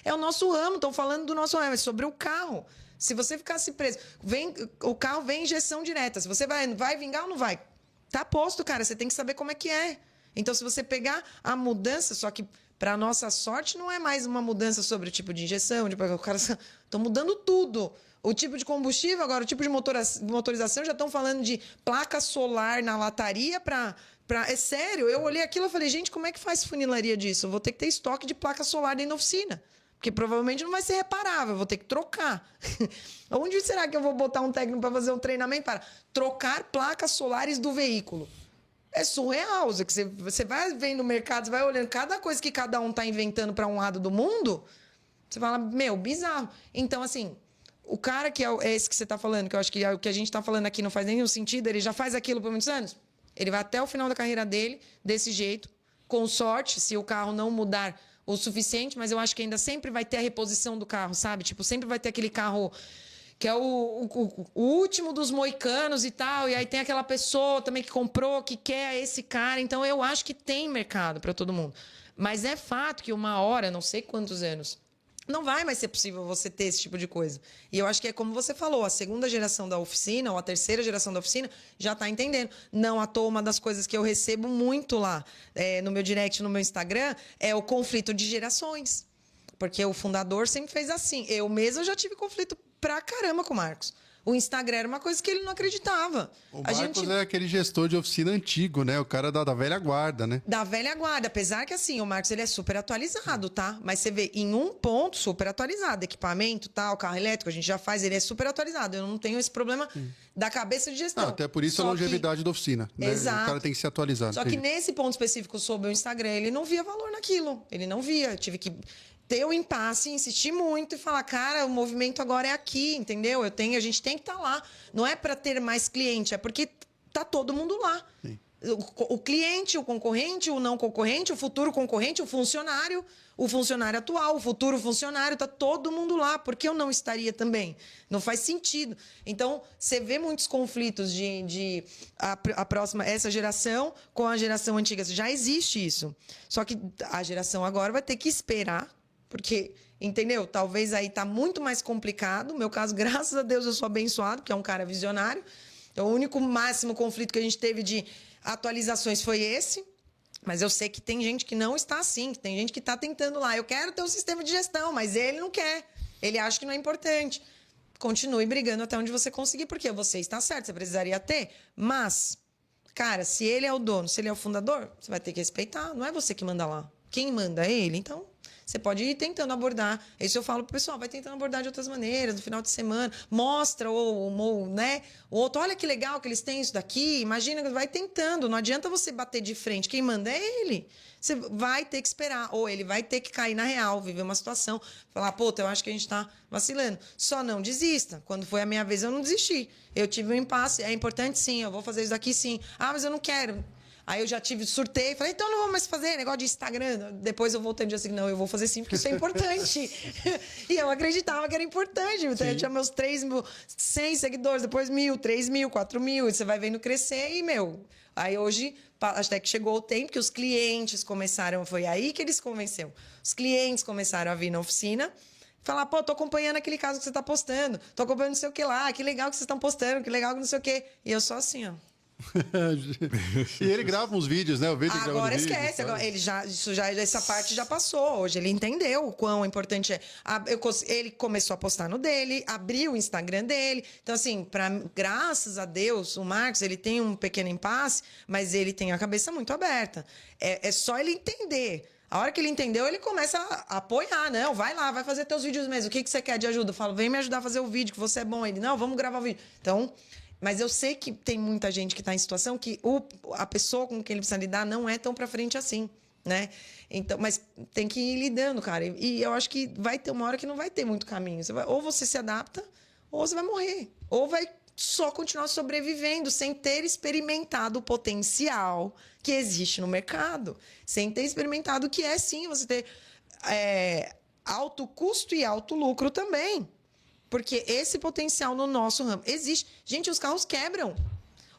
É o nosso ramo, estão falando do nosso ramo, é sobre o carro. Se você ficasse preso, o carro vem injeção direta. Se você vai vingar ou não vai? Tá posto, cara, você tem que saber como é que é. Então, se você pegar a mudança, só que para nossa sorte não é mais uma mudança sobre o tipo de injeção, o cara estão mudando tudo. O tipo de combustível, agora o tipo de motorização, já estão falando de placa solar na lataria É sério, eu olhei aquilo e falei, gente, como é que faz funilaria disso? Eu vou ter que ter estoque de placa solar dentro da oficina. Porque provavelmente não vai ser reparável, eu vou ter que trocar. Onde será que eu vou botar um técnico para fazer um treinamento para trocar placas solares do veículo? É surreal. Você vai vendo no mercado, você vai olhando cada coisa que cada um está inventando para um lado do mundo, você fala, bizarro. Então, assim, o cara que é esse que você está falando, que eu acho que o que a gente está falando aqui não faz nenhum sentido, ele já faz aquilo por muitos anos, ele vai até o final da carreira dele, desse jeito, com sorte, se o carro não mudar o suficiente, mas eu acho que ainda sempre vai ter a reposição do carro, sabe? Tipo, sempre vai ter aquele carro que é o último dos moicanos e tal, e aí tem aquela pessoa também que comprou, que quer esse cara. Então, eu acho que tem mercado para todo mundo. Mas é fato que uma hora, não sei quantos anos, não vai mais ser possível você ter esse tipo de coisa. E eu acho que é como você falou, a segunda geração da oficina, ou a terceira geração da oficina, já está entendendo. Não à toa, uma das coisas que eu recebo muito lá no meu direct, no meu Instagram, é o conflito de gerações. Porque o fundador sempre fez assim. Eu mesma já tive conflito pra caramba com o Marcos. O Instagram era uma coisa que ele não acreditava. O Marcos é aquele gestor de oficina antigo, né? O cara da velha guarda, né? Da velha guarda. Apesar que, assim, o Marcos ele é super atualizado, tá? Mas você vê, em um ponto, super atualizado. Equipamento, tal, carro elétrico, a gente já faz, ele é super atualizado. Eu não tenho esse problema da cabeça de gestão. Não, até por isso a longevidade da oficina. Né? Exato. O cara tem que se atualizar. Só que nesse ponto específico sobre o Instagram, ele não via valor naquilo. Ele não via. Eu tive que ter o impasse, insistir muito e falar, cara, o movimento agora é aqui, entendeu? A gente tem que estar lá. Não é para ter mais cliente, é porque tá todo mundo lá. Sim. O cliente, o concorrente, o não concorrente, o futuro concorrente, o funcionário atual, o futuro funcionário, tá todo mundo lá. Por que eu não estaria também? Não faz sentido. Então, você vê muitos conflitos de essa geração com a geração antiga. Já existe isso. Só que a geração agora vai ter que esperar porque, entendeu? Talvez aí tá muito mais complicado. No meu caso, graças a Deus, eu sou abençoado, porque é um cara visionário. Então, o único máximo conflito que a gente teve de atualizações foi esse. Mas eu sei que tem gente que não está assim, que tem gente que está tentando lá. Eu quero ter um sistema de gestão, mas ele não quer. Ele acha que não é importante. Continue brigando até onde você conseguir, porque você está certo, você precisaria ter. Mas, cara, se ele é o dono, se ele é o fundador, você vai ter que respeitar. Não é você que manda lá. Quem manda é ele. Então, você pode ir tentando abordar. Isso eu falo pro pessoal, vai tentando abordar de outras maneiras, no final de semana. Mostra, ou né? O outro, olha que legal que eles têm isso daqui. Imagina, vai tentando. Não adianta você bater de frente. Quem manda é ele. Você vai ter que esperar. Ou ele vai ter que cair na real, viver uma situação. Falar, pô, eu acho que a gente tá vacilando. Só não desista. Quando foi a minha vez, eu não desisti. Eu tive um impasse. É importante, sim. Eu vou fazer isso daqui, sim. Ah, mas eu não quero. Aí eu já surtei, falei, então não vou mais fazer negócio de Instagram. Depois eu voltei e disse assim, não, eu vou fazer sim, porque isso é importante. E eu acreditava que era importante. Então, eu tinha meus 3.100 seguidores, depois 1.000, 3.000, 4.000. E você vai vendo crescer e, aí hoje, até que chegou o tempo que os clientes começaram, foi aí que eles convenceram. Os clientes começaram a vir na oficina, falar, pô, tô acompanhando aquele caso que você tá postando, tô acompanhando não sei o que lá, que legal que vocês estão postando, que legal que não sei o que. E eu só assim, ó. E ele grava uns vídeos, né? Eu vejo ele Agora gravando esquece, vídeos, agora, essa parte já passou. Hoje ele entendeu o quão importante é. Ele começou a postar no dele, abriu o Instagram dele. Então, assim, graças a Deus, o Marcos, ele tem um pequeno impasse, mas ele tem a cabeça muito aberta. É só ele entender. A hora que ele entendeu, ele começa a apoiar, não, vai lá, vai fazer teus vídeos mesmo. O que você quer de ajuda? Eu falo, vem me ajudar a fazer o vídeo, que você é bom. Ele, não, vamos gravar o vídeo. Então, mas eu sei que tem muita gente que está em situação que a pessoa com quem ele precisa lidar não é tão para frente assim, né? Então, mas tem que ir lidando, cara. E eu acho que vai ter uma hora que não vai ter muito caminho. Ou você se adapta, ou você vai morrer. Ou vai só continuar sobrevivendo sem ter experimentado o potencial que existe no mercado. Sem ter experimentado o que é, sim, você ter alto custo e alto lucro também. Porque esse potencial no nosso ramo existe. Gente, os carros quebram.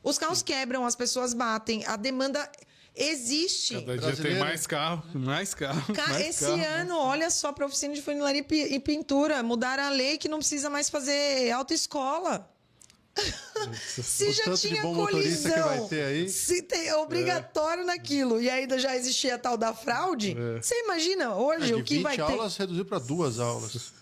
Os carros quebram, as pessoas batem, a demanda existe. Cada dia tem mais carro, mais carro. Esse ano, olha só, para a oficina de funilaria e pintura, mudaram a lei que não precisa mais fazer autoescola. Se já tinha colisão, que vai ter aí. Se tem obrigatório naquilo, e ainda já existia a tal da fraude, você imagina hoje o que vai ter? 20 aulas reduziu para 2 aulas.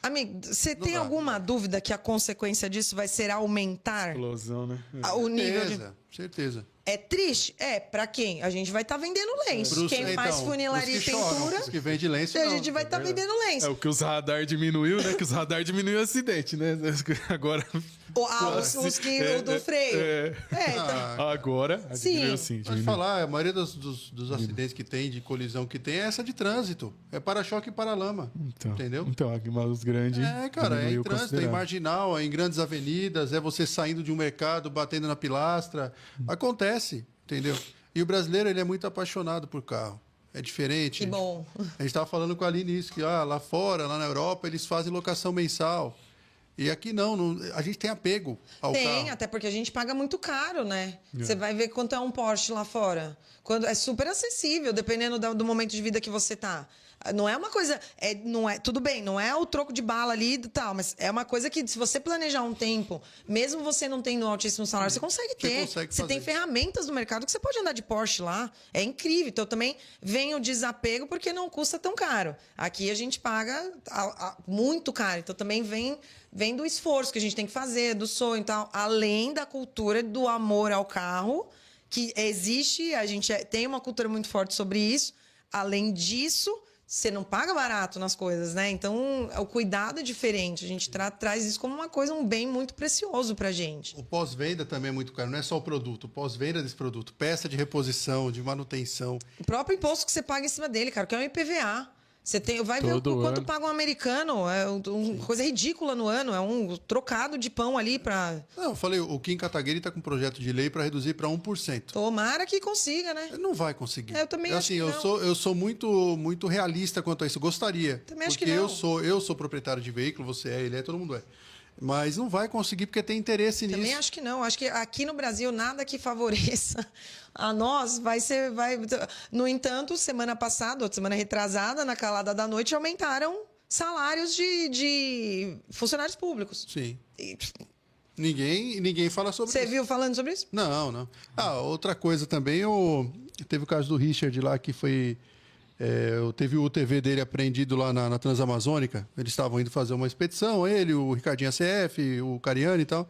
Amigo, você tem alguma dúvida que a consequência disso vai ser aumentar explosão, né? O nível de... Certeza. É triste? Pra quem? A gente vai estar vendendo lenço. Quem faz funilaria e pintura... Os que vendem lenço, a gente vai estar vendendo lenço. É o que os radar diminuiu, né? Que os radar diminuiu o acidente, né? Agora... O do freio. Então... Agora, sim. Pode falar, a maioria dos acidentes que tem, de colisão que tem, é essa de trânsito. É para-choque e para-lama. Entendeu? Então, os grandes... cara, é em trânsito, é em marginal, é em grandes avenidas, é você saindo de um mercado, batendo na pilastra. Acontece, entendeu? E o brasileiro, ele é muito apaixonado por carro. É diferente. Que bom. A gente estava falando com a Aline isso, que lá fora, lá na Europa, eles fazem locação mensal. E aqui não, a gente tem apego ao carro. Tem, até porque a gente paga muito caro, né? Você vai ver quanto é um Porsche lá fora. Quando é super acessível, dependendo do momento de vida que você tá. Não é uma coisa... tudo bem, não é o troco de bala ali e tal, mas é uma coisa que, se você planejar um tempo, mesmo você não tendo um altíssimo salário, você consegue ter. Você tem ferramentas no mercado que você pode andar de Porsche lá. É incrível. Então, também vem o desapego porque não custa tão caro. Aqui a gente paga muito caro. Então, também vem do esforço que a gente tem que fazer, do sonho e tal, além da cultura do amor ao carro, que existe, a gente tem uma cultura muito forte sobre isso. Além disso, você não paga barato nas coisas, né? Então, o cuidado é diferente. A gente traz isso como um bem muito precioso pra gente. O pós-venda também é muito caro. Não é só o produto, o pós-venda desse produto. Peça de reposição, de manutenção. O próprio imposto que você paga em cima dele, cara, que é um IPVA. Vai ver quanto paga um americano. É uma coisa ridícula no ano. É um trocado de pão ali para... Não, eu falei, o Kim Kataguiri está com um projeto de lei para reduzir para 1%. Tomara que consiga, né? Ele não vai conseguir. Eu também acho que não. Eu sou muito realista quanto a isso. Gostaria. Também acho que não. Porque eu sou proprietário de veículo, você ele todo mundo é. Mas não vai conseguir porque tem interesse nisso. Também acho que não. Acho que aqui no Brasil, nada que favoreça a nós vai ser... No entanto, semana passada, ou semana retrasada, na calada da noite, aumentaram salários de funcionários públicos. Sim. Ninguém fala sobre isso. Você viu falando sobre isso? Não. Outra coisa também, teve o caso do Richard lá, que foi... teve o TV dele apreendido lá na Transamazônica. Eles estavam indo fazer uma expedição, ele, o Ricardinho ACF, o Cariani e tal.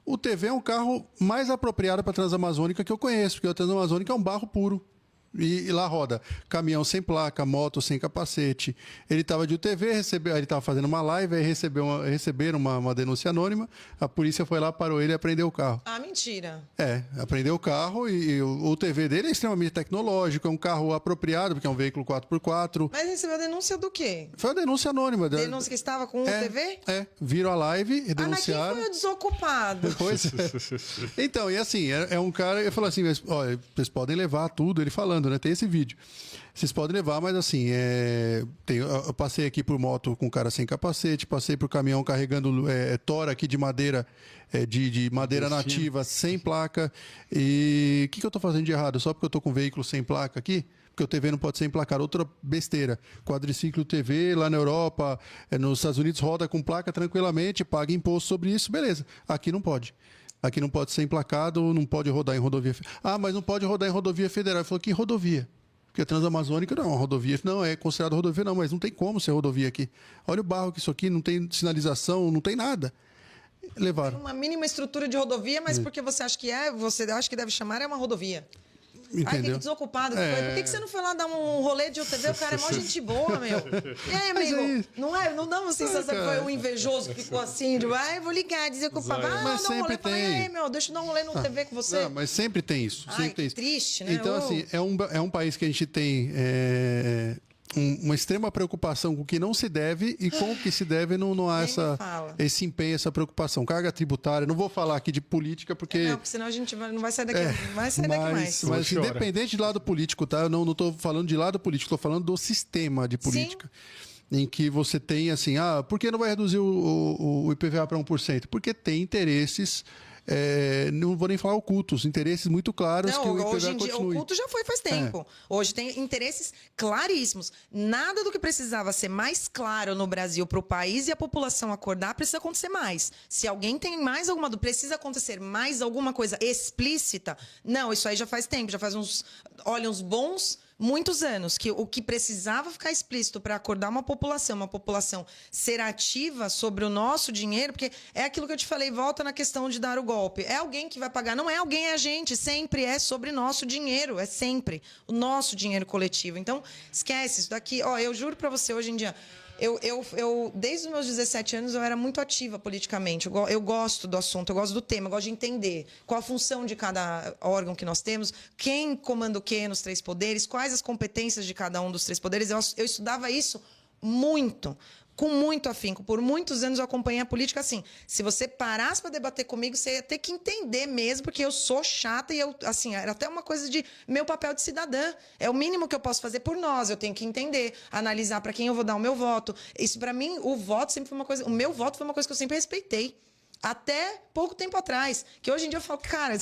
O TV é um carro mais apropriado para a Transamazônica que eu conheço, porque a Transamazônica é um barro puro. E lá roda caminhão sem placa, moto sem capacete. Ele estava de UTV, ele estava fazendo uma live, aí receberam uma denúncia anônima. A polícia foi lá, parou ele e apreendeu o carro. Ah, mentira. Apreendeu o carro e o UTV dele é extremamente tecnológico, é um carro apropriado, porque é um veículo 4x4. Mas recebeu a denúncia do quê? Foi uma denúncia anônima. Denúncia que estava com o UTV? Viram a live e denunciaram. Mas quem foi o desocupado? Pois é. Então, e assim, é um cara, eu falo assim, olha, vocês podem levar tudo, ele falando, né? Tem esse vídeo. Vocês podem levar, mas assim, eu passei aqui por moto com cara sem capacete, passei por caminhão carregando tora aqui de madeira, de madeira nativa, sem placa. E o que eu tô fazendo de errado? Só porque eu tô com veículo sem placa aqui? Porque o TV não pode ser emplacado. Outra besteira. Quadriciclo TV lá na Europa, nos Estados Unidos roda com placa tranquilamente, paga imposto sobre isso, beleza. Aqui não pode. Aqui não pode ser emplacado, não pode rodar em rodovia. Mas não pode rodar em rodovia federal. Ele falou, que rodovia? Porque a Transamazônica não é uma rodovia. Não, é considerado rodovia, não, mas não tem como ser rodovia aqui. Olha o barro que isso aqui, não tem sinalização, não tem nada. Levaram. Tem uma mínima estrutura de rodovia, mas porque você acha que você acha que deve chamar, é uma rodovia. Entendeu? Que desocupado que foi. Por que você não foi lá dar um rolê de UTV? O cara é mó gente boa, meu. E aí, amigo? Não dá uma sensação que foi um invejoso que ficou assim, de vou ligar, desocupado. Mas dá um rolê. sempre tem. Aí, meu, deixa eu dar um rolê no UTV com você. Não, mas sempre tem isso. Sempre tem isso. Triste, né? Então, assim, é um país que a gente tem uma extrema preocupação com o que não se deve e com o que se deve não há esse empenho, essa preocupação. Carga tributária, não vou falar aqui de política, porque... Não, porque senão a gente não vai sair daqui, mais. Mas independente de lado político, tá? Eu não estou falando de lado político, estou falando do sistema de política. Sim. Em que você tem assim, por que não vai reduzir o IPVA para 1%? Porque tem interesses... não vou nem falar ocultos, interesses muito claros que o IPVA hoje em dia, continue. oculto já foi faz tempo. Hoje tem interesses claríssimos. Nada do que precisava ser mais claro no Brasil para o país e a população acordar precisa acontecer mais. Se alguém tem mais alguma dúvida, precisa acontecer mais alguma coisa explícita, não, isso aí já faz tempo, já faz uns bons... muitos anos, que o que precisava ficar explícito para acordar uma população ser ativa sobre o nosso dinheiro, porque é aquilo que eu te falei, volta na questão de dar o golpe. É alguém que vai pagar, não é alguém, é a gente, sempre é sobre nosso dinheiro, é sempre o nosso dinheiro coletivo. Então, esquece isso daqui. Eu juro para você, hoje em dia... Eu, desde os meus 17 anos, eu era muito ativa politicamente. Eu gosto do assunto, eu gosto do tema, eu gosto de entender qual a função de cada órgão que nós temos, quem comanda o quê nos 3 poderes, quais as competências de cada um dos 3 poderes. Eu estudava isso muito, com muito afinco. Por muitos anos eu acompanhei a política assim. Se você parasse para debater comigo, você ia ter que entender mesmo, porque eu sou chata e era até uma coisa de meu papel de cidadã. É o mínimo que eu posso fazer por nós. Eu tenho que entender, analisar para quem eu vou dar o meu voto. Isso, para mim, o meu voto foi uma coisa que eu sempre respeitei. Até pouco tempo atrás. Que hoje em dia eu falo, cara...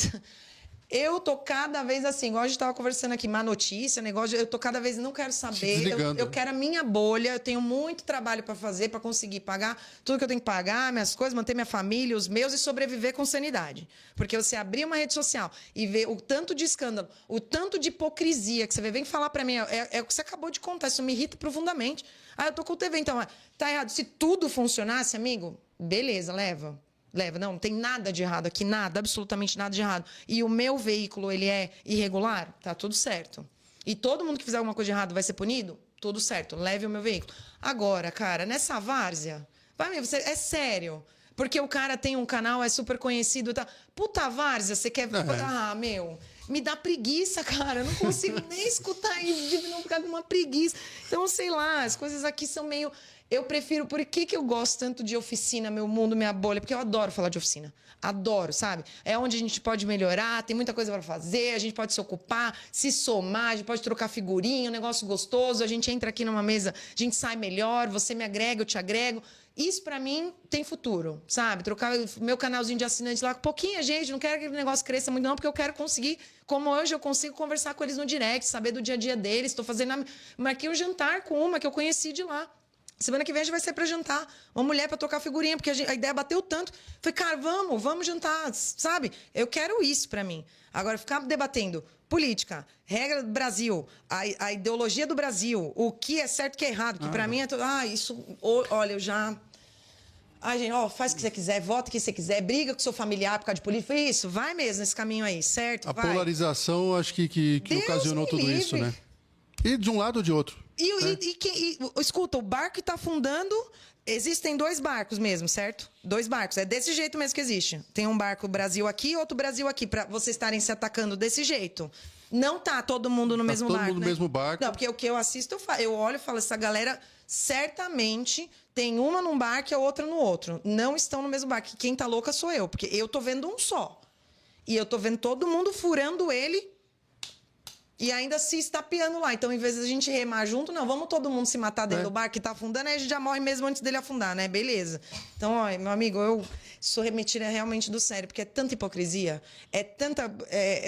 Eu tô cada vez assim, igual a gente estava conversando aqui, má notícia, negócio, eu tô cada vez, não quero saber, eu quero a minha bolha, eu tenho muito trabalho para fazer, para conseguir pagar tudo que eu tenho que pagar, minhas coisas, manter minha família, os meus e sobreviver com sanidade. Porque você abrir uma rede social e ver o tanto de escândalo, o tanto de hipocrisia que você vem falar para mim, é o que você acabou de contar, isso me irrita profundamente. Eu tô com o TV, então, tá errado. Se tudo funcionasse, amigo, beleza, leva, não tem nada de errado aqui, nada, absolutamente nada de errado. E o meu veículo, ele é irregular? Tá tudo certo. E todo mundo que fizer alguma coisa de errado vai ser punido? Tudo certo, leve o meu veículo. Agora, cara, nessa várzea, é sério. Porque o cara tem um canal, é super conhecido, tá? Puta várzea, você quer... me dá preguiça, cara. Eu não consigo nem escutar isso, não ficar com uma preguiça. Então, sei lá, as coisas aqui são meio... Eu prefiro... Por que eu gosto tanto de oficina, meu mundo, minha bolha? Porque eu adoro falar de oficina. Adoro, sabe? É onde a gente pode melhorar, tem muita coisa para fazer, a gente pode se ocupar, se somar, a gente pode trocar figurinha, um negócio gostoso, a gente entra aqui numa mesa, a gente sai melhor, você me agrega, eu te agrego. Isso, para mim, tem futuro, sabe? Trocar meu canalzinho de assinantes lá com pouquinha gente, não quero que o negócio cresça muito não, porque eu quero conseguir, como hoje eu consigo conversar com eles no direct, saber do dia a dia deles, estou fazendo... Marquei um jantar com uma que eu conheci de lá. Semana que vem a gente vai sair pra jantar. Uma mulher pra tocar figurinha, porque a ideia bateu tanto. Falei, cara, vamos jantar, sabe? Eu quero isso pra mim. Agora, ficar debatendo política, regra do Brasil, a ideologia do Brasil, o que é certo e o que é errado, que pra mim é tudo... isso... Olha, eu já... gente, faz o que você quiser, vota o que você quiser, briga com seu familiar por causa de política. Isso, vai mesmo nesse caminho aí, certo? A vai. polarização, acho que ocasionou tudo livre. Isso, né? E de um lado ou de outro. Escuta, o barco que está afundando, existem 2 barcos mesmo, certo? 2 barcos. É desse jeito mesmo que existe. Tem um barco Brasil aqui e outro Brasil aqui, para vocês estarem se atacando desse jeito. Não tá todo mundo no mesmo barco. Todo mundo no mesmo barco. Não, porque o que eu assisto, eu olho e falo, essa galera certamente tem uma num barco e a outra no outro. Não estão no mesmo barco. Quem tá louca sou eu, porque eu tô vendo um só. E eu tô vendo todo mundo furando ele. E ainda se estapeando lá. Então, em vez de a gente remar junto, não, vamos todo mundo se matar dentro do barco que tá afundando, aí a gente já morre mesmo antes dele afundar, né? Beleza. Então, meu amigo, eu sou remetida realmente do sério, porque é tanta hipocrisia, é tanta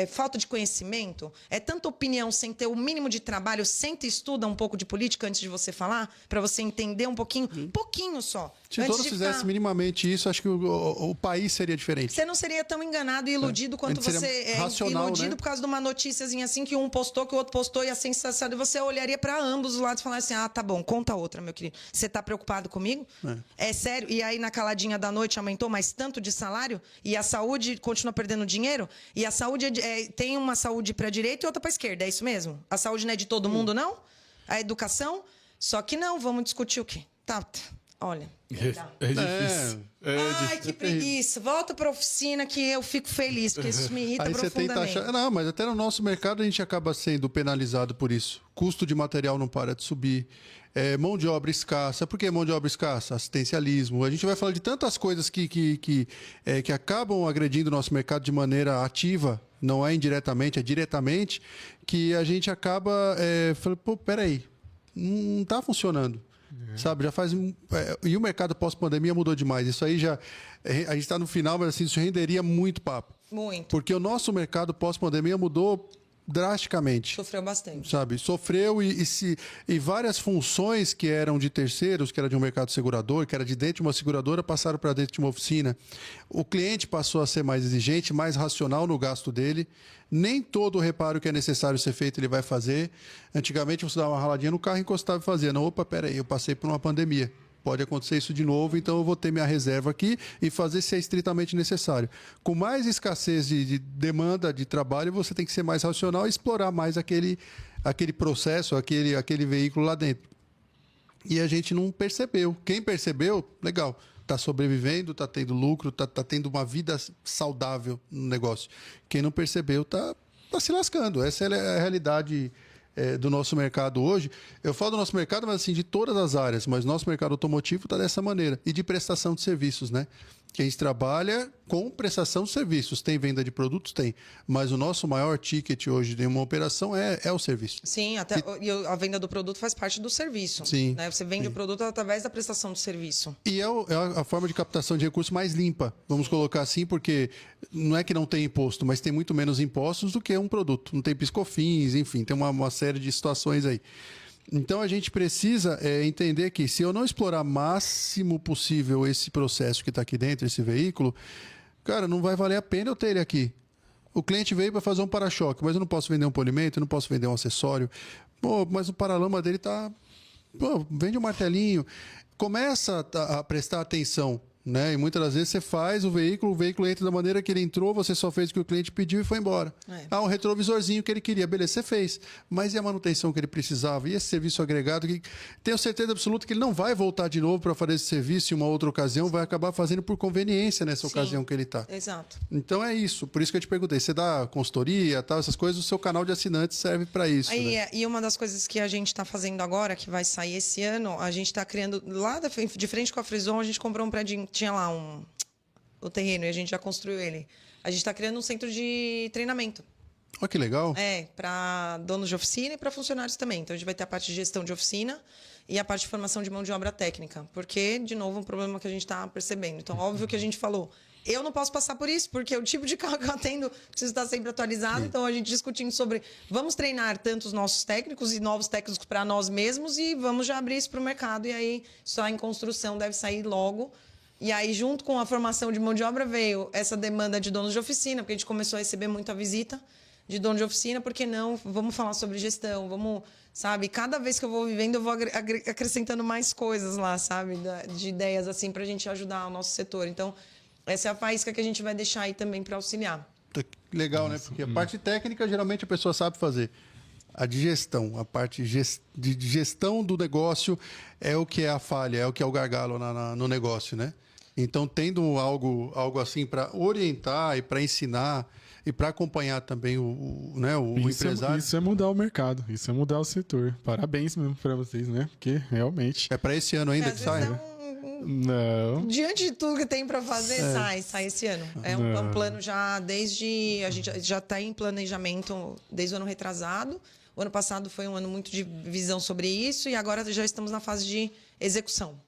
falta de conhecimento, é tanta opinião sem ter o mínimo de trabalho, senta e estuda um pouco de política antes de você falar, para você entender um pouquinho só. Se todos fizessem minimamente isso, acho que o país seria diferente. Você não seria tão enganado e iludido quanto você é iludido, né? Por causa de uma noticiazinha assim que um postou, que o outro postou e a sensação de você olharia para ambos os lados e falaria assim, tá bom, conta outra, meu querido. Você tá preocupado comigo? É sério? E aí na caladinha da noite aumentou mais tanto de salário? E a saúde continua perdendo dinheiro? E a saúde tem uma saúde para a direita e outra para a esquerda, é isso mesmo? A saúde não é de todo mundo, não? A educação? Só que não, vamos discutir o quê? Tá. Olha. É difícil. Ai, que preguiça. Volta para a oficina que eu fico feliz, porque isso me irrita profundamente. Não, mas até no nosso mercado a gente acaba sendo penalizado por isso. Custo de material não para de subir. Mão de obra escassa. Por que mão de obra escassa? Assistencialismo. A gente vai falar de tantas coisas que acabam agredindo o nosso mercado de maneira ativa, não é indiretamente, é diretamente, que a gente acaba falando, pô, peraí, não está funcionando. Sabe, já faz... e o mercado pós-pandemia mudou demais. Isso aí já... A gente está no final, mas assim, isso renderia muito papo. Muito. Porque o nosso mercado pós-pandemia mudou drasticamente. Sofreu bastante. Sabe, sofreu e várias funções que eram de terceiros, que era de um mercado segurador, que era de dentro de uma seguradora, passaram para dentro de uma oficina. O cliente passou a ser mais exigente, mais racional no gasto dele. Nem todo o reparo que é necessário ser feito ele vai fazer. Antigamente você dava uma raladinha no carro, encostava e fazia. Não, opa, peraí, eu passei por uma pandemia. Pode acontecer isso de novo, então eu vou ter minha reserva aqui e fazer se é estritamente necessário. Com mais escassez de demanda de trabalho, você tem que ser mais racional e explorar mais aquele processo, aquele veículo lá dentro. E a gente não percebeu. Quem percebeu, legal, está sobrevivendo, está tendo lucro, está tendo uma vida saudável no negócio. Quem não percebeu está se lascando. Essa é a realidade do nosso mercado hoje. Eu falo do nosso mercado, mas assim, de todas as áreas, mas nosso mercado automotivo está dessa maneira. E de prestação de serviços, né? Que a gente trabalha com prestação de serviços. Tem venda de produtos? Tem. Mas o nosso maior ticket hoje de uma operação é o serviço. Sim, até a venda do produto faz parte do serviço. Sim. Né? Você vende o produto através da prestação do serviço. E é a forma de captação de recursos mais limpa, vamos colocar assim, porque não é que não tem imposto, mas tem muito menos impostos do que um produto. Não tem piscofins, enfim, tem uma série de situações aí. Então, a gente precisa entender que se eu não explorar o máximo possível esse processo que está aqui dentro, esse veículo, cara, não vai valer a pena eu ter ele aqui. O cliente veio para fazer um para-choque, mas eu não posso vender um polimento, eu não posso vender um acessório. Pô, mas o paralama dele está... Pô, vende um martelinho. Começa a prestar atenção né? E muitas das vezes você faz o veículo entra da maneira que ele entrou, você só fez o que o cliente pediu e foi embora. Um retrovisorzinho que ele queria, beleza, você fez. Mas e a manutenção que ele precisava? E esse serviço agregado? Que tenho certeza absoluta que ele não vai voltar de novo para fazer esse serviço em uma outra ocasião, vai acabar fazendo por conveniência nessa ocasião que ele está. Exato. Então é isso. Por isso que eu te perguntei. Você dá consultoria, tal, essas coisas, o seu canal de assinantes serve para isso. Aí, né? E uma das coisas que a gente está fazendo agora, que vai sair esse ano, a gente está criando, lá de frente com a Frison, a gente comprou um prédio, tinha lá o terreno e a gente já construiu ele. A gente está criando um centro de treinamento. Olha que legal. Para donos de oficina e para funcionários também. Então, a gente vai ter a parte de gestão de oficina e a parte de formação de mão de obra técnica. Porque, de novo, um problema que a gente está percebendo. Então, óbvio que a gente falou, eu não posso passar por isso, porque o tipo de carro que eu atendo precisa estar sempre atualizado. Sim. Então, a gente discutindo sobre, vamos treinar tanto os nossos técnicos e novos técnicos para nós mesmos e vamos já abrir isso para o mercado. E aí, só em construção, deve sair logo. E aí, junto com a formação de mão de obra, veio essa demanda de donos de oficina, porque a gente começou a receber muita visita de dono de oficina, porque não, vamos falar sobre gestão, vamos, sabe? Cada vez que eu vou vivendo, eu vou acrescentando mais coisas lá, sabe? De ideias, assim, para a gente ajudar o nosso setor. Então, essa é a faísca que a gente vai deixar aí também para auxiliar. Legal, né? Porque a parte técnica, geralmente, a pessoa sabe fazer. A de gestão, a parte de gestão do negócio é o que é a falha, é o que é o gargalo no negócio, né? Então, tendo algo assim para orientar e para ensinar e para acompanhar também o empresário. Isso é mudar o mercado, isso é mudar o setor. Parabéns mesmo para vocês, né? Porque realmente... É para esse ano ainda que sai, né? Não. Diante de tudo que tem para fazer, sai esse ano. É um plano já desde... A gente já está em planejamento desde o ano retrasado. O ano passado foi um ano muito de visão sobre isso e agora já estamos na fase de execução.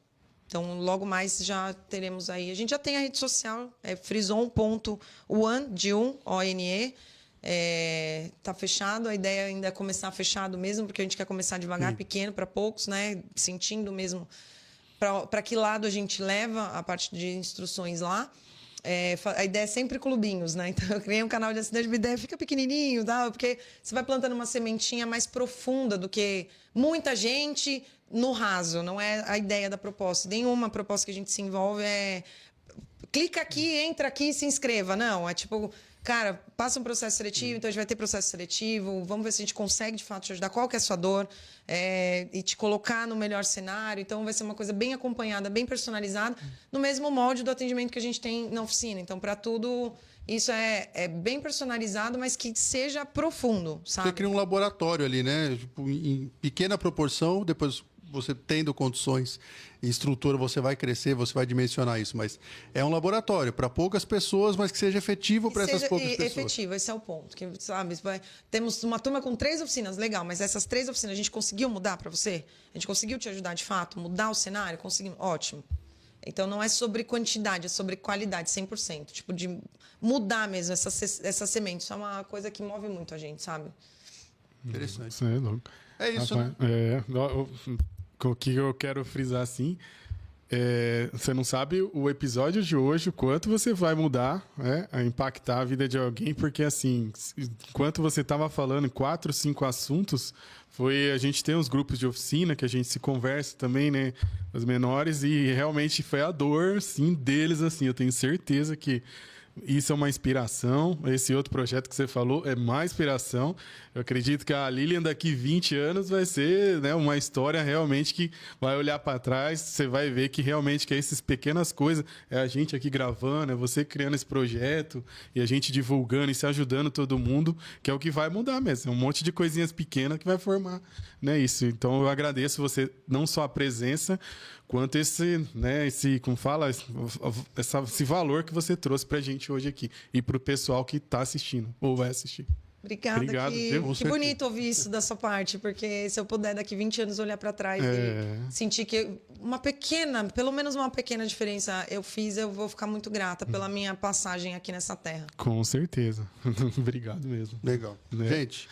Então, logo mais já teremos aí. A gente já tem a rede social, é frison.one, de ONE. Tá fechado. A ideia ainda é começar fechado mesmo, porque a gente quer começar devagar, pequeno, para poucos, né? Sentindo mesmo para que lado a gente leva a parte de instruções lá. A ideia é sempre clubinhos, né? Então, eu criei um canal de assinante, a ideia fica pequenininho, tá? Porque você vai plantando uma sementinha mais profunda do que muita gente no raso. Não é a ideia da proposta. Nenhuma proposta que a gente se envolve clica aqui, entra aqui e se inscreva. Não, é tipo... Cara, passa um processo seletivo, então a gente vai ter processo seletivo, vamos ver se a gente consegue, de fato, te ajudar, qual que é a sua dor, e te colocar no melhor cenário. Então, vai ser uma coisa bem acompanhada, bem personalizada, no mesmo molde do atendimento que a gente tem na oficina. Então, para tudo, isso é bem personalizado, mas que seja profundo, sabe? Você cria um laboratório ali, né? Tipo, em pequena proporção, depois... Você tendo condições e estrutura, você vai crescer, você vai dimensionar isso. Mas é um laboratório para poucas pessoas, mas que seja efetivo para essas poucas pessoas. Efetivo, esse é o ponto. Que, sabe, temos uma turma com 3 oficinas, legal, mas essas 3 oficinas a gente conseguiu mudar para você? A gente conseguiu te ajudar de fato? Mudar o cenário? Conseguimos? Ótimo. Então, não é sobre quantidade, é sobre qualidade, 100%. Tipo, de mudar mesmo essa semente. Isso é uma coisa que move muito a gente, sabe? Interessante. Isso é louco. É isso, rapaz, né? O que eu quero frisar assim, você não sabe o episódio de hoje, o quanto você vai mudar, a impactar a vida de alguém, porque assim, enquanto você estava falando em 4, 5 assuntos, a gente tem uns grupos de oficina que a gente se conversa também, né, os menores, e realmente foi a dor, sim, deles, assim, eu tenho certeza que isso é uma inspiração. Esse outro projeto que você falou é mais inspiração. Eu acredito que a Lilian daqui 20 anos vai ser, né, uma história realmente que vai olhar para trás, você vai ver que realmente que essas pequenas coisas, é a gente aqui gravando, é você criando esse projeto e a gente divulgando e se ajudando todo mundo, que é o que vai mudar mesmo. É um monte de coisinhas pequenas que vai formar, né, isso. Então eu agradeço você, não só a presença, quanto como fala, esse valor que você trouxe pra gente hoje aqui e pro pessoal que tá assistindo ou vai assistir. Obrigada. Obrigado, que bonito ouvir isso da sua parte, porque se eu puder daqui 20 anos olhar para trás e sentir que pelo menos uma pequena diferença eu fiz, eu vou ficar muito grata pela minha passagem aqui nessa terra. Com certeza. Obrigado mesmo. Legal. Gente,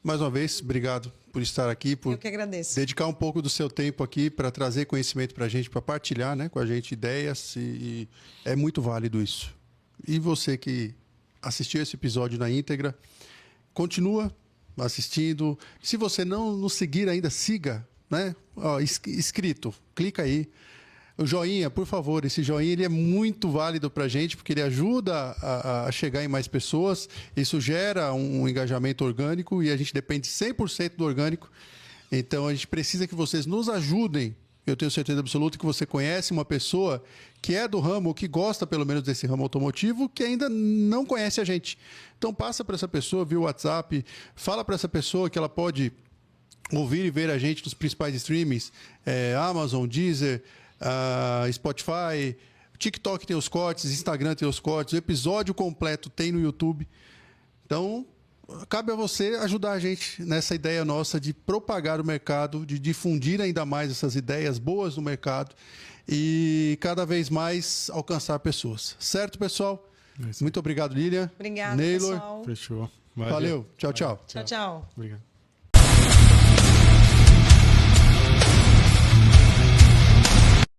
mais uma vez, obrigado por estar aqui, por eu que agradeço. Dedicar um pouco do seu tempo aqui para trazer conhecimento para a gente, para partilhar, né, com a gente ideias, e é muito válido isso. E você que assistiu esse episódio na íntegra, continua assistindo. Se você não nos seguir ainda, siga, né? Inscrito, clica aí. O joinha, por favor, esse joinha ele é muito válido para a gente, porque ele ajuda a chegar em mais pessoas, isso gera um engajamento orgânico e a gente depende 100% do orgânico. Então, a gente precisa que vocês nos ajudem. Eu tenho certeza absoluta que você conhece uma pessoa que é do ramo, ou que gosta pelo menos desse ramo automotivo, que ainda não conhece a gente. Então, passa para essa pessoa via WhatsApp, fala para essa pessoa que ela pode ouvir e ver a gente nos principais streamings, Amazon, Deezer, Spotify, TikTok tem os cortes, Instagram tem os cortes, o episódio completo tem no YouTube. Então, cabe a você ajudar a gente nessa ideia nossa de propagar o mercado, de difundir ainda mais essas ideias boas no mercado e cada vez mais alcançar pessoas. Certo, pessoal? Muito obrigado, Lilian. Obrigada, Naylor. pessoal. Fechou. Valeu. Tchau, tchau. Tchau, tchau. Obrigado.